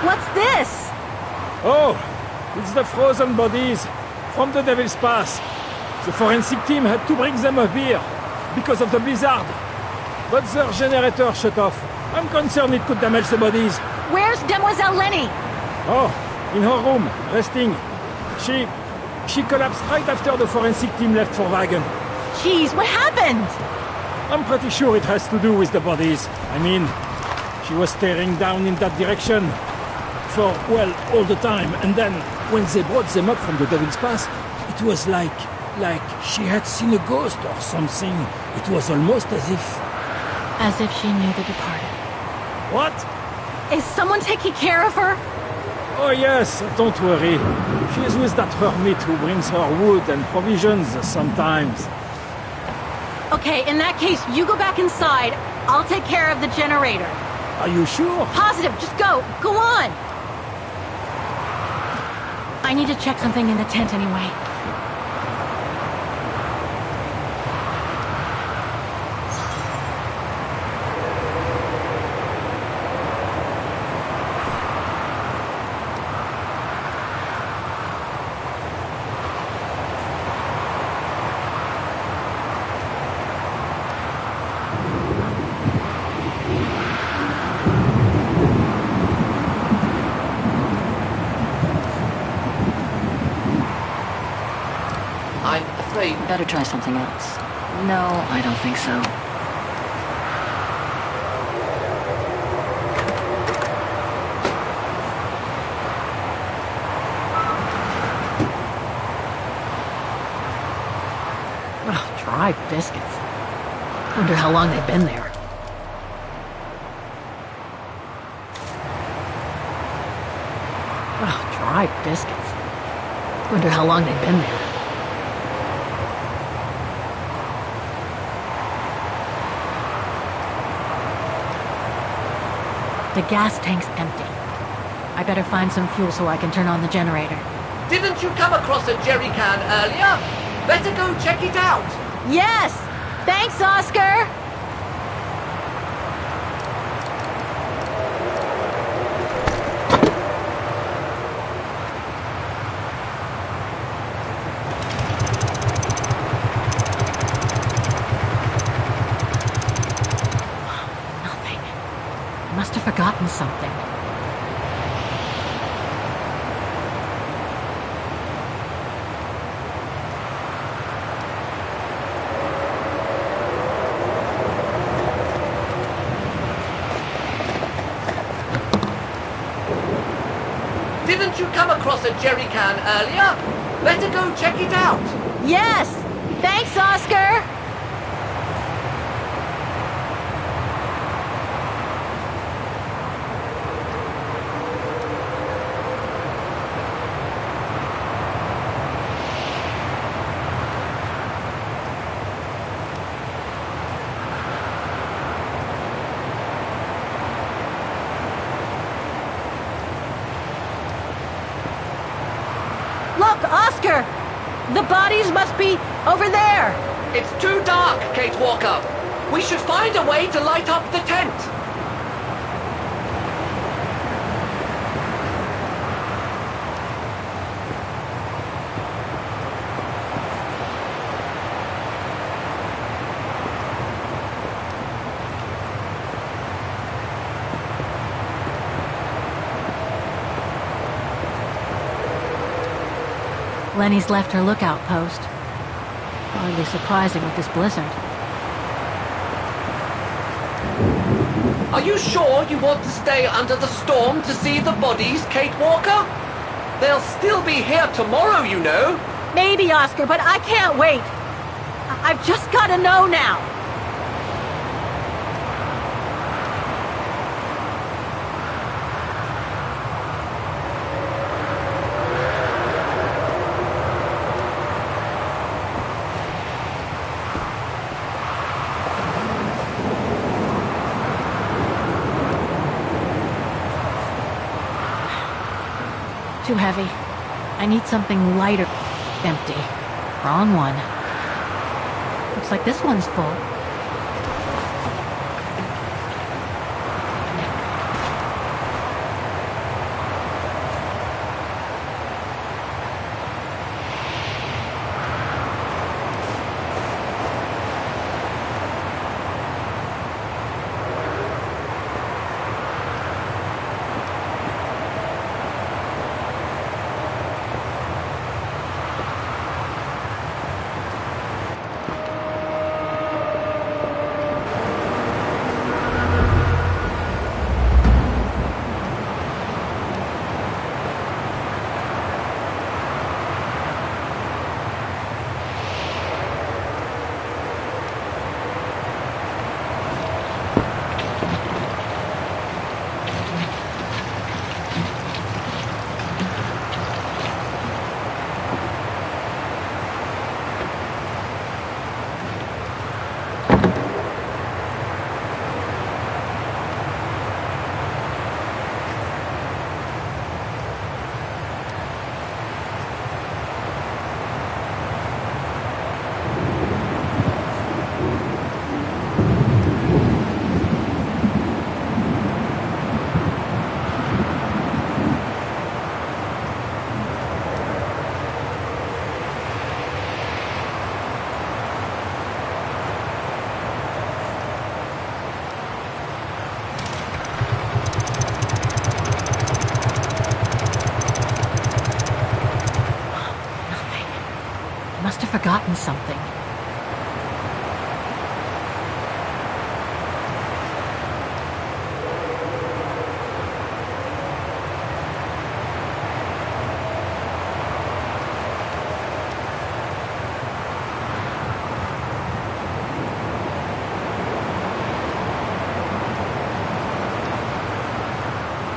What's this? Oh, it's the frozen bodies from the Devil's Pass. The forensic team had to bring them up here because of the blizzard. But their generator shut off. I'm concerned it could damage the bodies. Where's Demoiselle Lenny? Oh, in her room, resting. She collapsed right after the forensic team left for Wagen. Jeez, what happened? I'm pretty sure it has to do with the bodies. I mean, she was staring down in that direction for, well, all the time. And then, when they brought them up from the Devil's Pass, it was like she had seen a ghost or something. It was almost as if... As if she knew the departed. What? Is someone taking care of her? Oh yes, don't worry. She's with that hermit who brings her wood and provisions sometimes. Okay, in that case, you go back inside. I'll take care of the generator. Are you sure? Positive, just go. Go on! I need to check something in the tent anyway. Better try something else. No, I don't think so. Oh, dry biscuits. Wonder how long they've been there. Oh, dry biscuits. Wonder how long they've been there. The gas tank's empty. I better find some fuel so I can turn on the generator. Didn't you come across a jerry can earlier? Better go check it out. Yes! Thanks, Oscar! Must have forgotten something. Didn't you come across a jerry can earlier? Better go check it out. Yes! Thanks, Oscar! Look, Oscar! The bodies must be over there! It's too dark, Kate Walker. We should find a way to light up the tent. Lenny's left her lookout post. Hardly surprising with this blizzard. Are you sure you want to stay under the storm to see the bodies, Kate Walker? They'll still be here tomorrow, you know. Maybe, Oscar, but I can't wait. I've just got to know now. Too heavy. I need something lighter. Empty. Wrong one. Looks like this one's full. Forgotten something.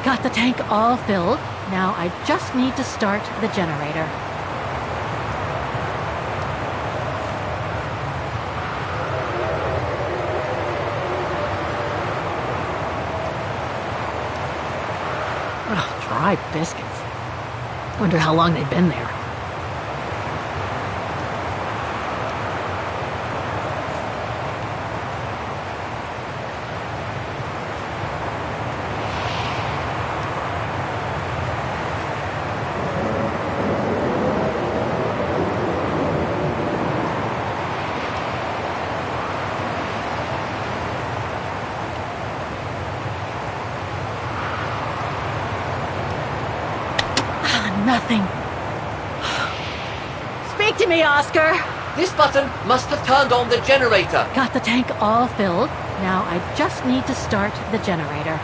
Got the tank all filled. Now I just need to start the generator. Dry biscuits. Wonder how long they've been there. Nothing. Speak to me, Oscar! This button must have turned on the generator. Got the tank all filled. Now I just need to start the generator.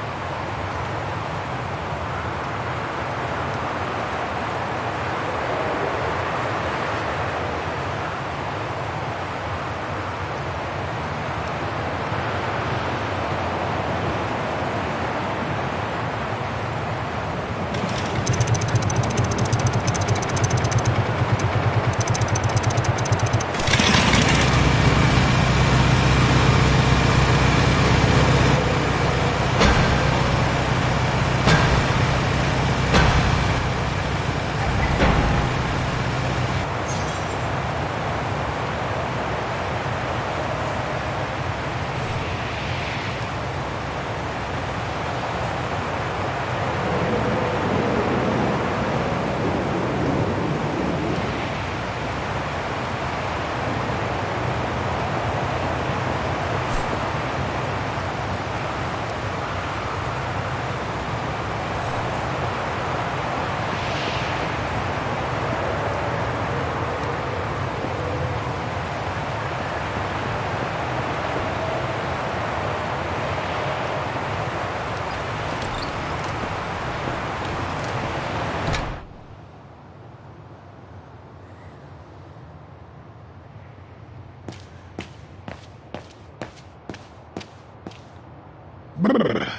Brrr.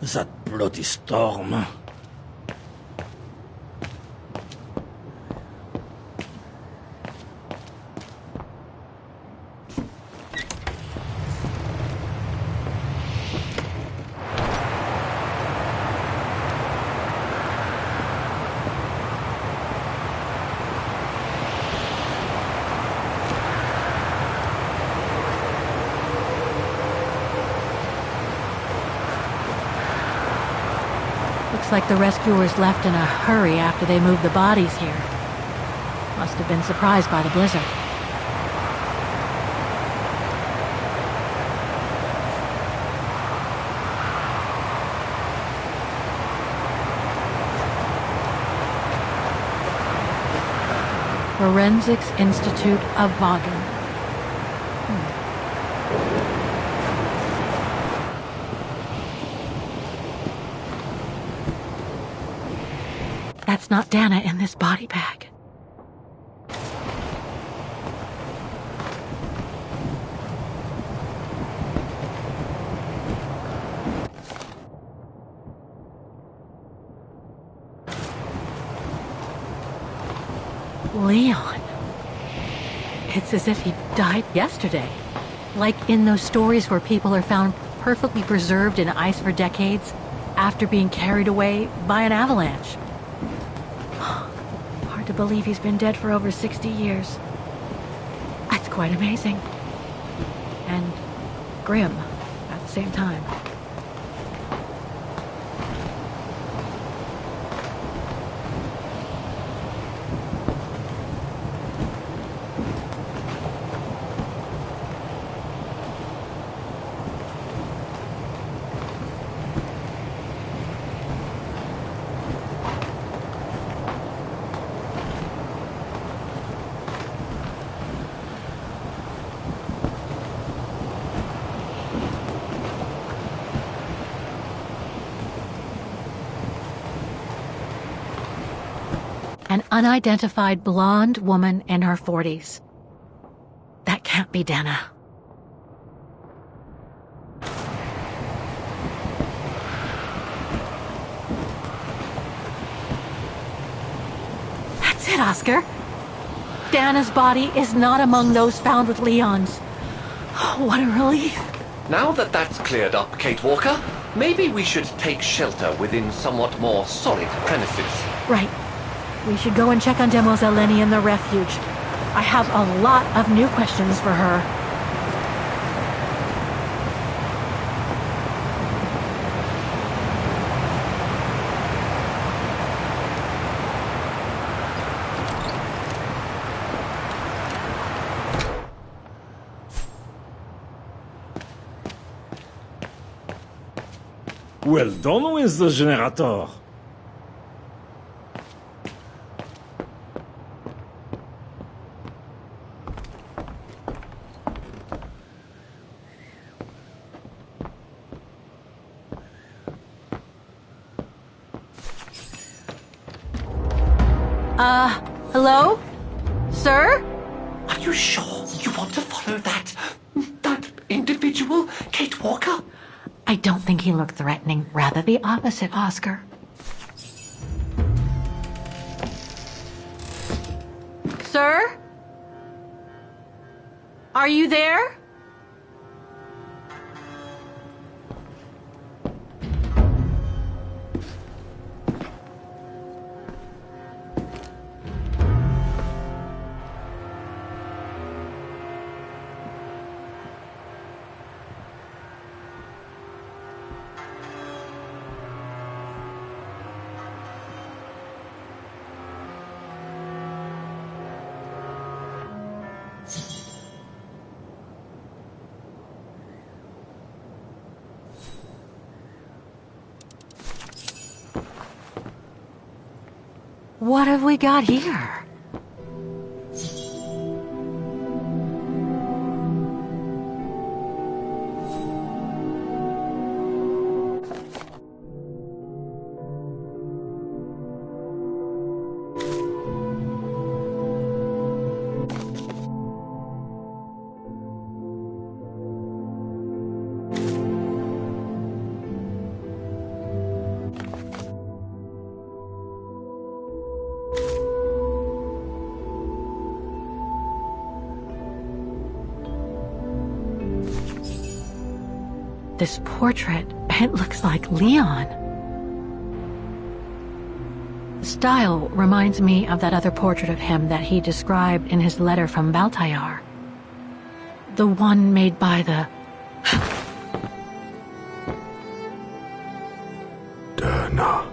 That bloody storm. Looks like the rescuers left in a hurry after they moved the bodies here. Must have been surprised by the blizzard. Forensics Institute of Vagen. That's not Dana in this body bag. Leon. It's as if he died yesterday. Like in those stories where people are found perfectly preserved in ice for decades after being carried away by an avalanche. Hard to believe he's been dead for over 60 years. That's quite amazing. And grim at the same time. An unidentified blonde woman in her 40s. That can't be Dana. That's it, Oscar. Dana's body is not among those found with Leon's. Oh, what a relief. Now that that's cleared up, Kate Walker, maybe we should take shelter within somewhat more solid premises. Right. We should go and check on Demoiselle Lenny in the refuge. I have a lot of new questions for her. Well done with the generator. Hello? Sir? Are you sure you want to follow that individual, Kate Walker? I don't think he looked threatening. Rather the opposite, Oscar. Sir? Are you there? What have we got here? This portrait, it looks like Leon. The style reminds me of that other portrait of him that he described in his letter from Baltayar. The one made by the... Derna.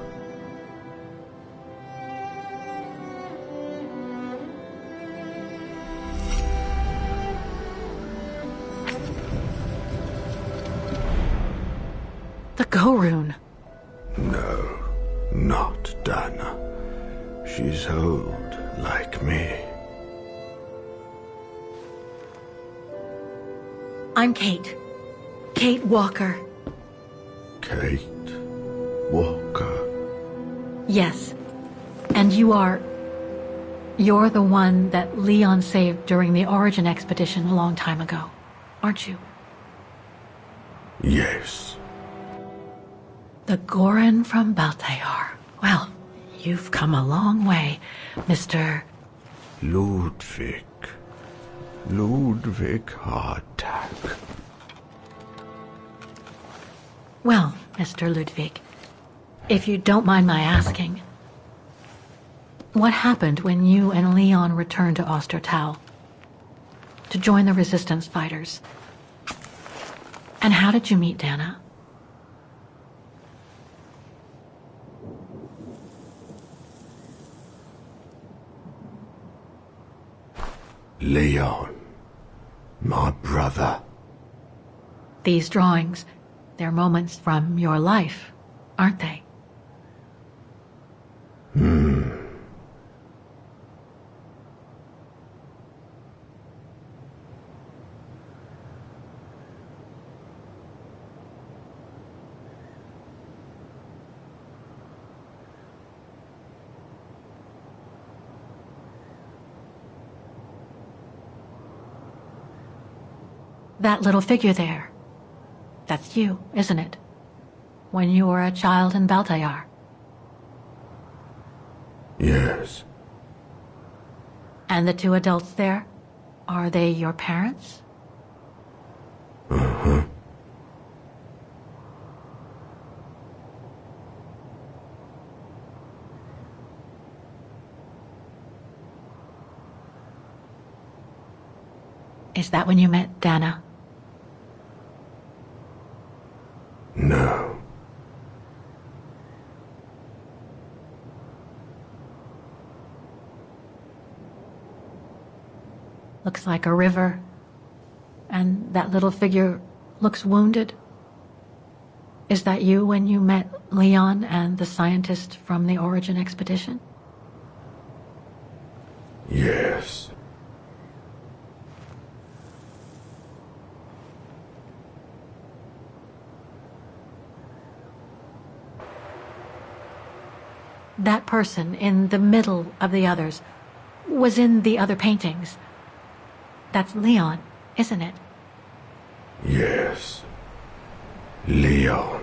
The Go-Rune. No, not Dana. She's old, like me. I'm Kate. Kate Walker. Kate Walker. Yes. And you're the one that Leon saved during the Origin expedition a long time ago, aren't you? Yes. The Goran from Baltayar. Well, you've come a long way, Mr. Ludwig. Ludwig Hardtack. Well, Mr. Ludwig, if you don't mind my asking, what happened when you and Leon returned to Ostertal to join the resistance fighters? And how did you meet Dana? Leon, my brother. These drawings, they're moments from your life, aren't they? That little figure there, that's you, isn't it? When you were a child in Baltayar. Yes. And the two adults there, are they your parents? Uh-huh. Is that when you met Dana? No. Looks like a river. And that little figure looks wounded. Is that you when you met Leon and the scientist from the Origin expedition? Yes. That person in the middle of the others was in the other paintings. That's Leon, isn't it? Yes. Leon.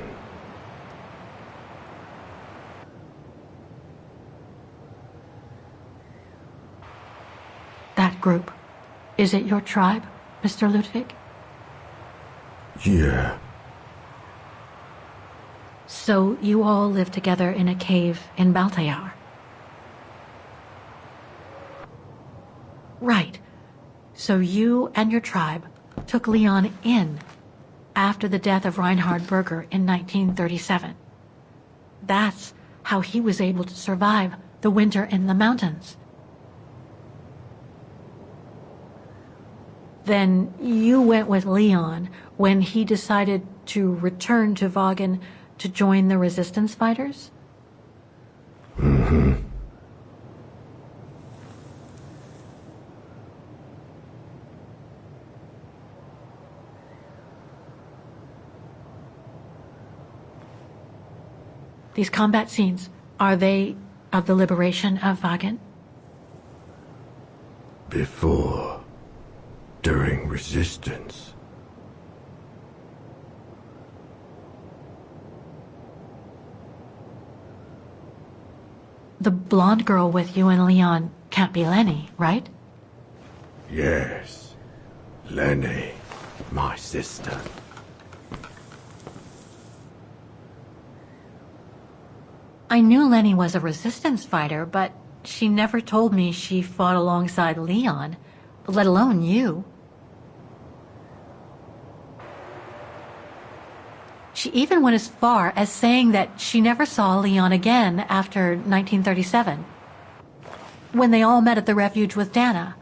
That group. Is it your tribe, Mr. Ludwig? Yeah. So you all live together in a cave in Baltayar? Right. So you and your tribe took Leon in after the death of Reinhard Berger in 1937. That's how he was able to survive the winter in the mountains. Then you went with Leon when he decided to return to Vagen to join the resistance fighters? Mm-hmm. These combat scenes, are they of the liberation of Vagen? Before. During resistance. The blonde girl with you and Leon can't be Lenny, right? Yes. Lenny, my sister. I knew Lenny was a resistance fighter, but she never told me she fought alongside Leon, let alone you. She even went as far as saying that she never saw Leon again after 1937, when they all met at the refuge with Dana.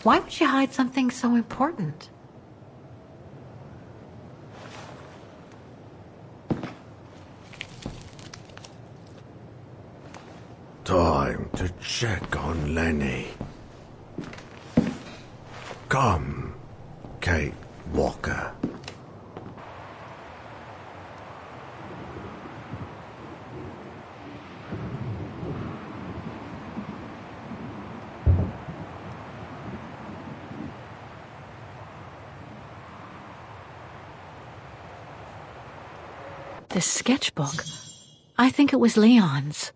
Why would she hide something so important? Time to check on Lenny. Come, Kate Walker. This sketchbook. I think it was Leon's.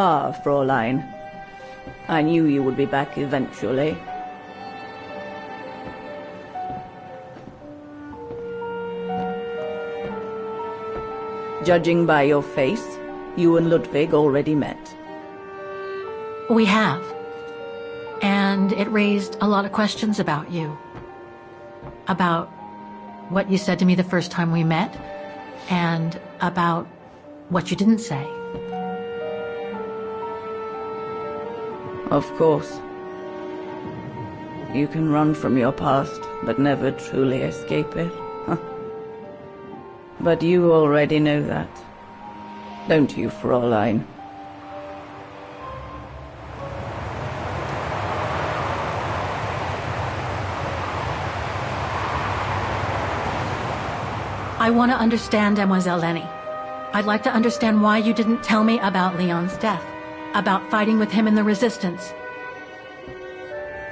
Ah, Fräulein. I knew you would be back eventually. Judging by your face, you and Ludwig already met. We have. And it raised a lot of questions about you. About what you said to me the first time we met, and about what you didn't say. Of course. You can run from your past, but never truly escape it. But you already know that. Don't you, Fräulein? I want to understand Mademoiselle Lenny. I'd like to understand why you didn't tell me about Leon's death. About fighting with him in the Resistance.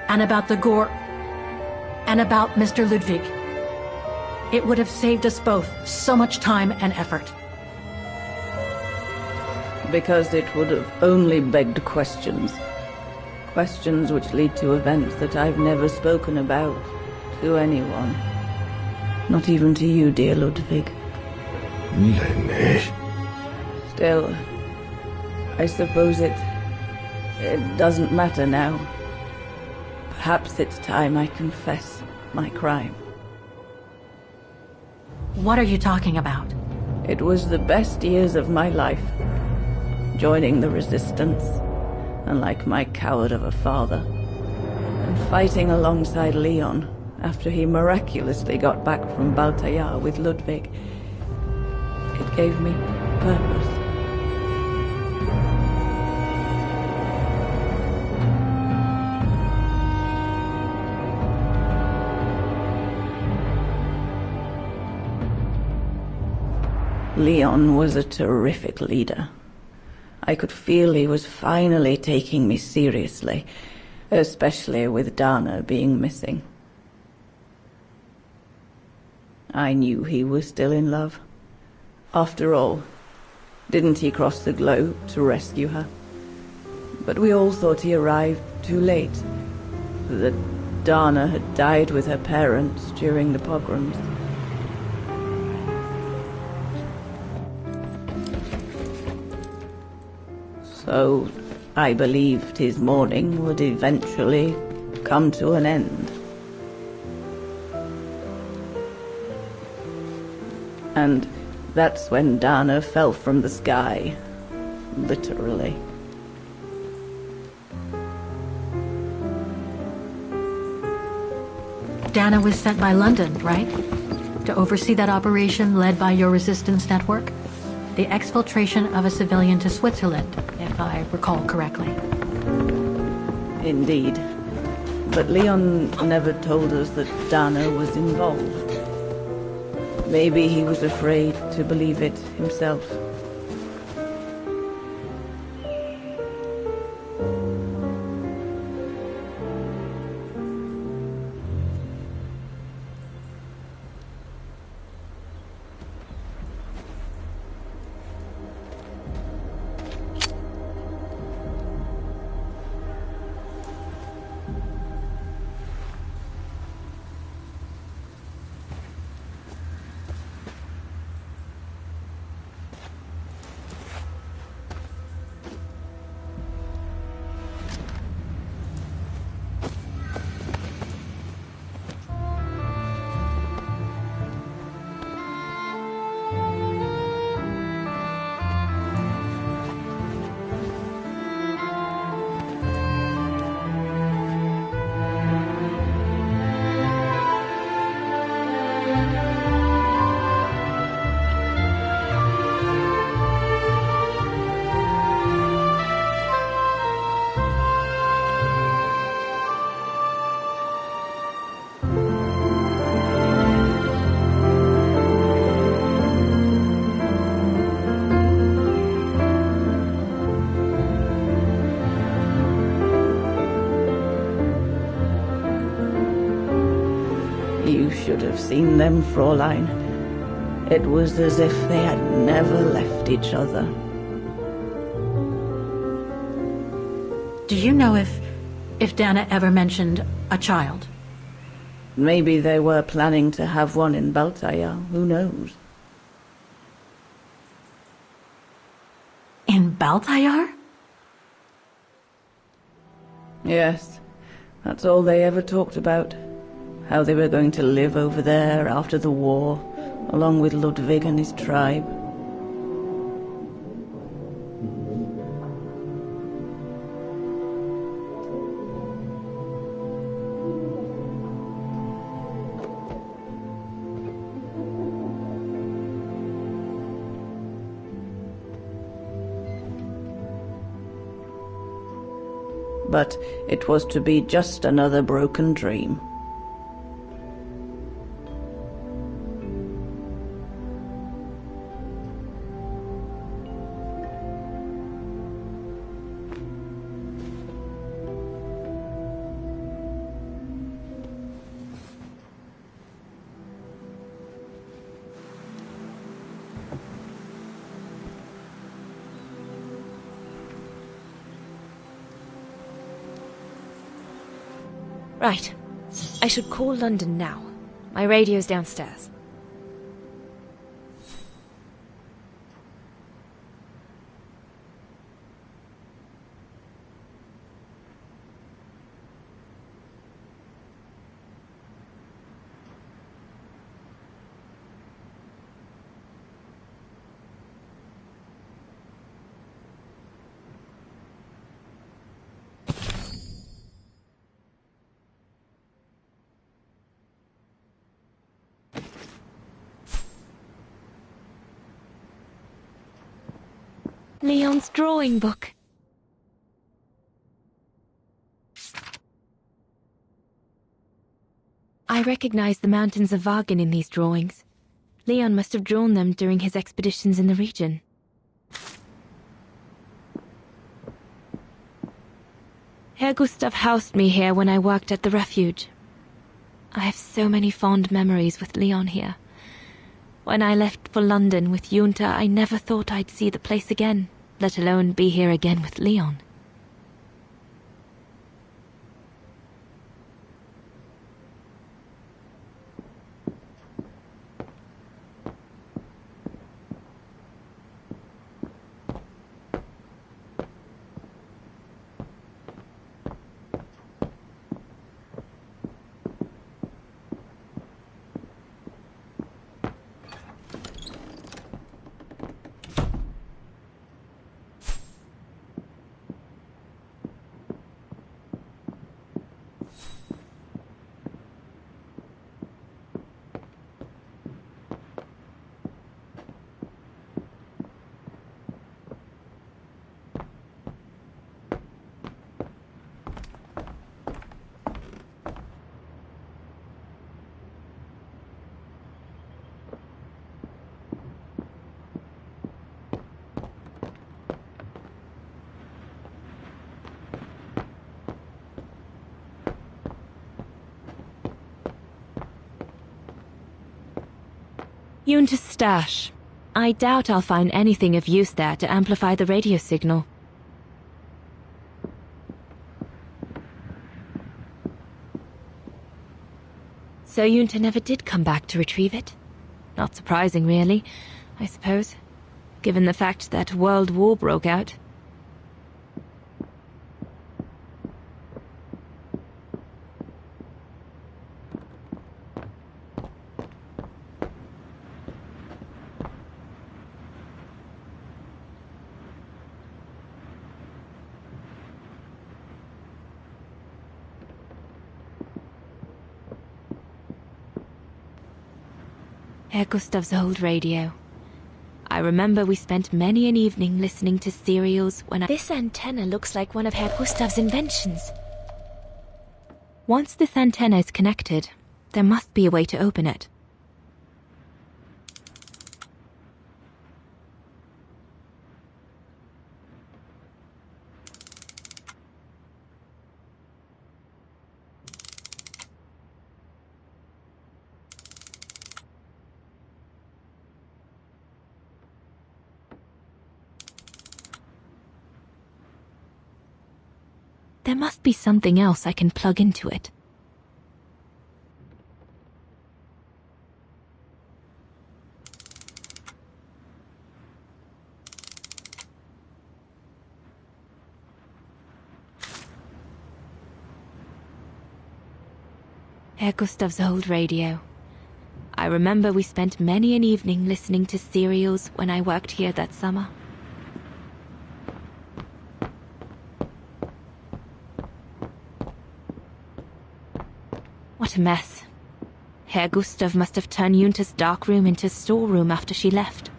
And about the Gore. And about Mr. Ludwig. It would have saved us both so much time and effort. Because it would have only begged questions. Questions which lead to events that I've never spoken about to anyone. Not even to you, dear Ludwig. Lenny. Still, I suppose it doesn't matter now. Perhaps it's time I confess my crime. What are you talking about? It was the best years of my life. Joining the Resistance, unlike my coward of a father. And fighting alongside Leon after he miraculously got back from Baltayar with Ludwig. It gave me purpose. Leon was a terrific leader. I could feel he was finally taking me seriously, especially with Dana being missing. I knew he was still in love, After all, didn't he cross the globe to rescue her? But we all thought he arrived too late, that Dana had died with her parents during the pogroms. So I believed his mourning would eventually come to an end. And that's when Dana fell from the sky, literally. Dana was sent by London, right? To oversee that operation led by your resistance network? The exfiltration of a civilian to Switzerland, if I recall correctly. Indeed. But Leon never told us that Dana was involved. Maybe he was afraid to believe it himself. You should have seen them, Fräulein. It was as if they had never left each other. Do you know if Dana ever mentioned a child? Maybe they were planning to have one in Baltaya, who knows? In Baltayar? Yes, that's all they ever talked about. How they were going to live over there after the war, along with Ludwig and his tribe. But it was to be just another broken dream. Right. I should call London now. My radio's downstairs. Leon's drawing book. I recognize the mountains of Vagen in these drawings. Leon must have drawn them during his expeditions in the region. Herr Gustav housed me here when I worked at the refuge. I have so many fond memories with Leon here. When I left for London with Junta, I never thought I'd see the place again, let alone be here again with Leon. Junta's stash. I doubt I'll find anything of use there to amplify the radio signal. So Junta never did come back to retrieve it? Not surprising, really, I suppose, given the fact that World War broke out. Herr Gustav's old radio. I remember we spent many an evening listening to serials when This antenna looks like one of Herr Gustav's inventions. Once this antenna is connected, there must be a way to open it. There must be something else I can plug into it. Herr Gustav's old radio. I remember we spent many an evening listening to serials when I worked here that summer. What a mess. Herr Gustav must have turned Junta's dark room into a storeroom after she left.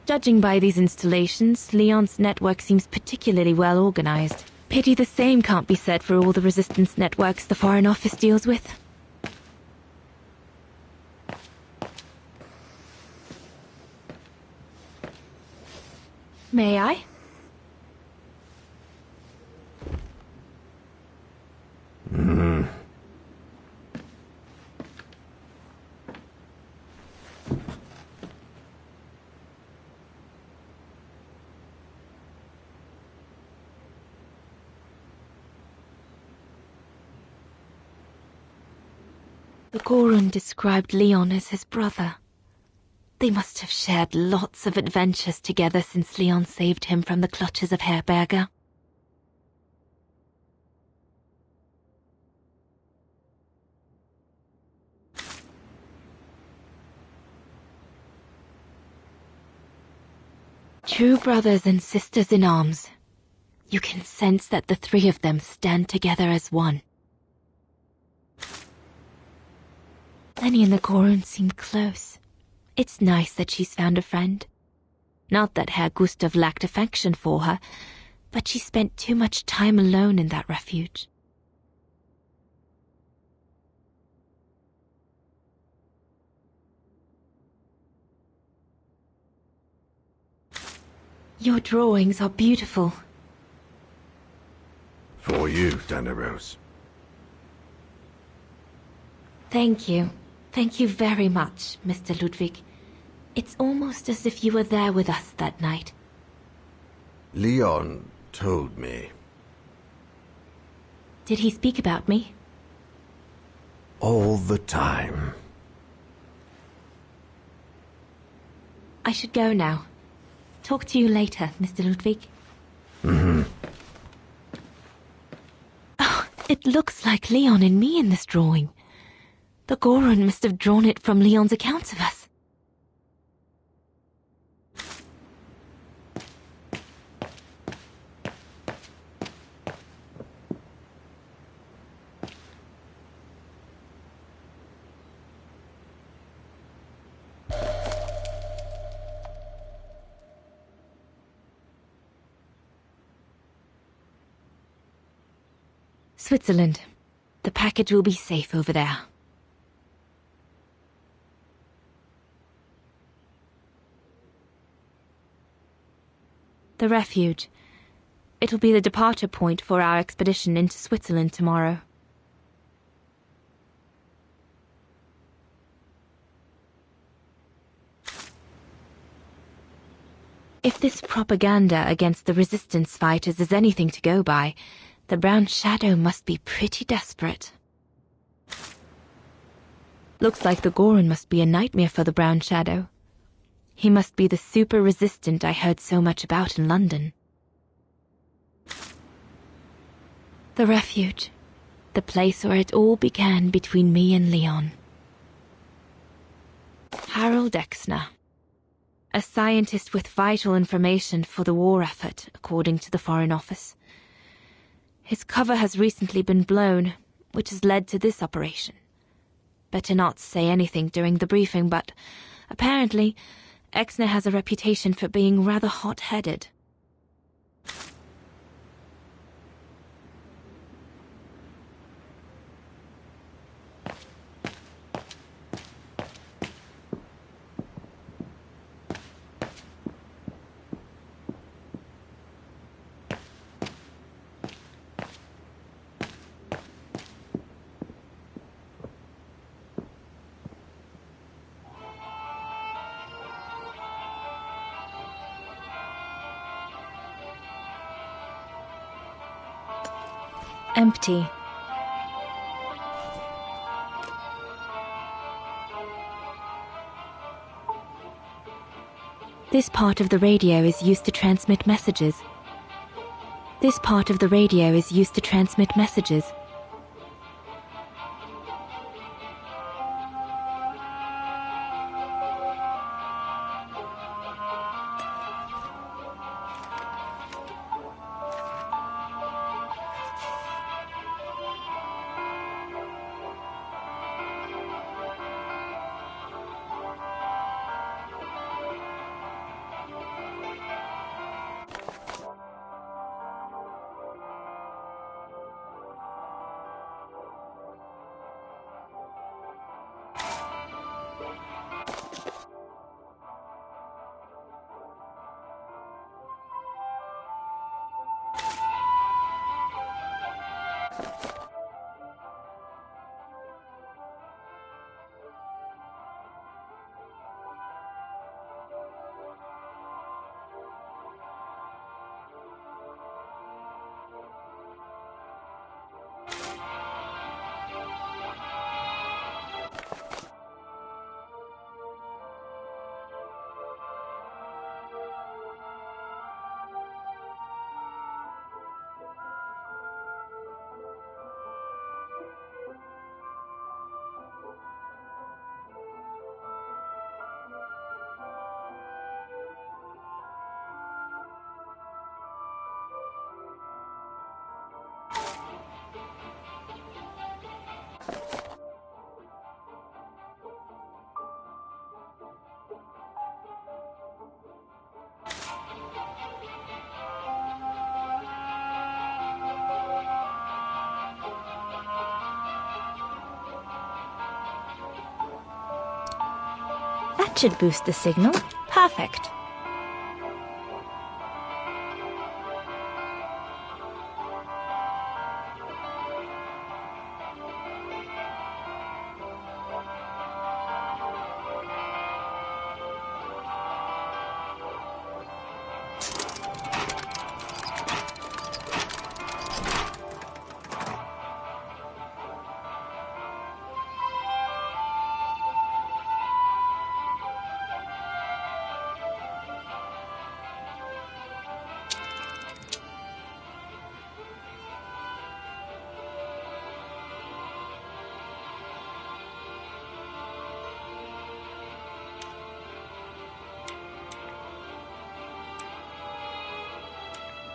Judging by these installations, Leon's network seems particularly well organized. Pity the same can't be said for all the resistance networks the Foreign Office deals with. May I? The Gorun described Leon as his brother. They must have shared lots of adventures together since Leon saved him from the clutches of Herberger. True brothers and sisters in arms. You can sense that the three of them stand together as one. Lenny and the Gorun seem close. It's nice that she's found a friend. Not that Herr Gustav lacked affection for her, but she spent too much time alone in that refuge. Your drawings are beautiful. For you, Dannerose. Thank you. Thank you very much, Mr. Ludwig. It's almost as if you were there with us that night. Leon told me. Did he speak about me? All the time. I should go now. Talk to you later, Mr. Ludwig. Mm-hmm. Oh, it looks like Leon and me in this drawing. The Gorun must have drawn it from Leon's accounts of us. Switzerland. The package will be safe over there. The refuge. It'll be the departure point for our expedition into Switzerland tomorrow. If this propaganda against the resistance fighters is anything to go by, the Brown Shadow must be pretty desperate. Looks like the Gorun must be a nightmare for the Brown Shadow. He must be the super resistant I heard so much about in London. The refuge. The place where it all began between me and Leon. Harold Exner. A scientist with vital information for the war effort, according to the Foreign Office. His cover has recently been blown, which has led to this operation. Better not say anything during the briefing, but apparently Exner has a reputation for being rather hot-headed. Empty. This part of the radio is used to transmit messages. This part of the radio is used to transmit messages. That should boost the signal. Perfect.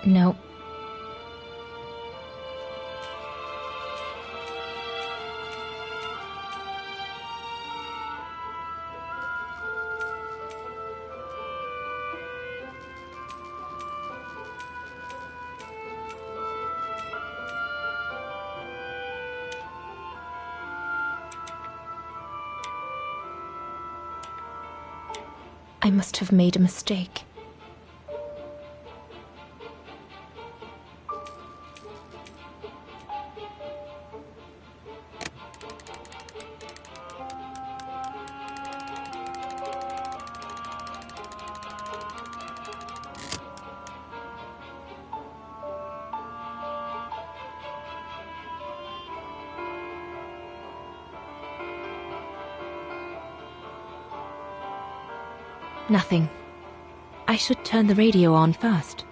No. I must have made a mistake. Nothing. I should turn the radio on first.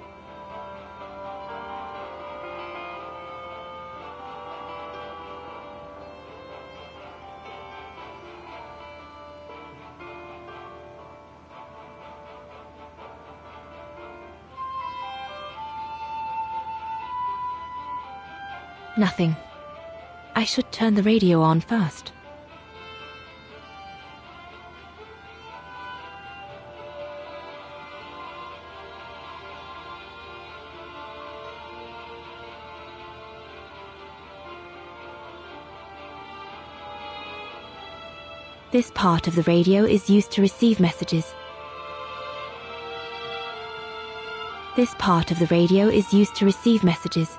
Nothing. I should turn the radio on first. This part of the radio is used to receive messages. This part of the radio is used to receive messages.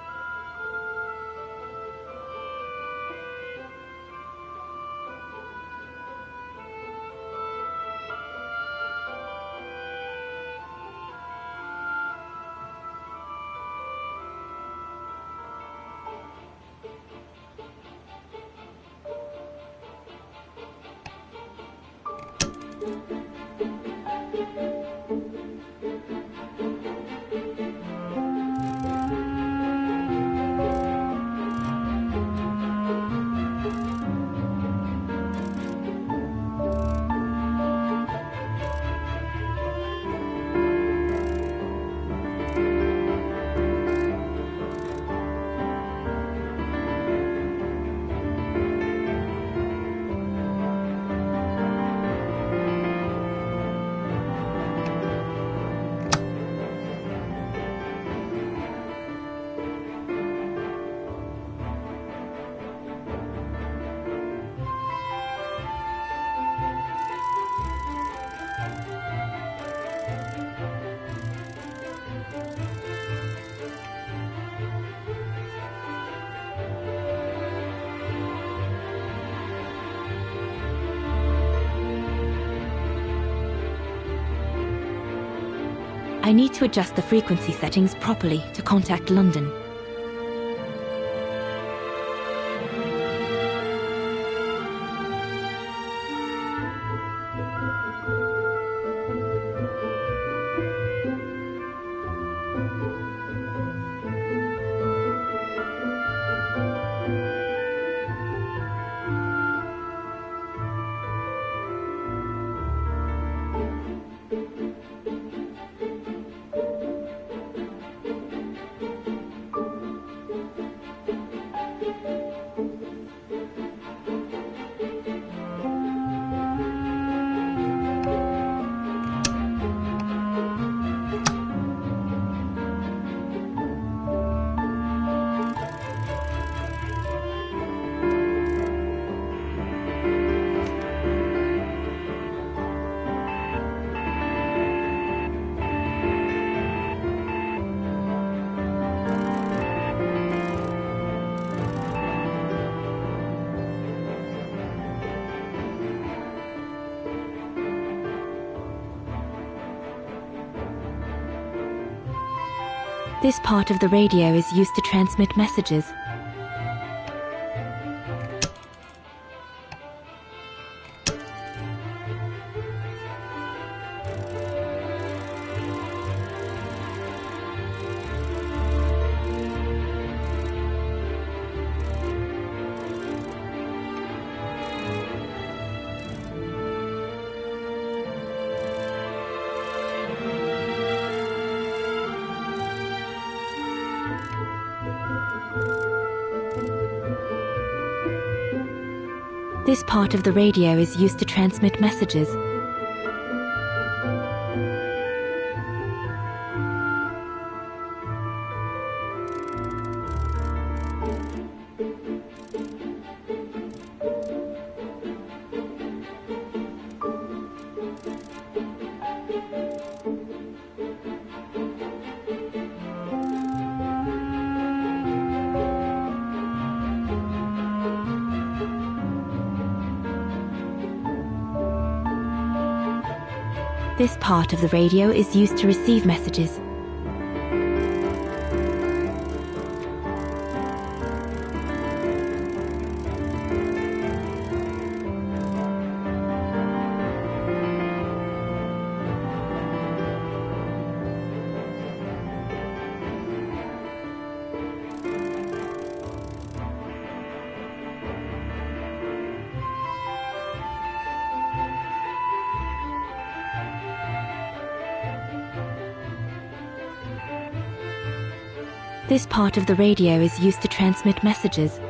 I need to adjust the frequency settings properly to contact London. This part of the radio is used to transmit messages. This part of the radio is used to transmit messages. This part of the radio is used to receive messages. This part of the radio is used to transmit messages.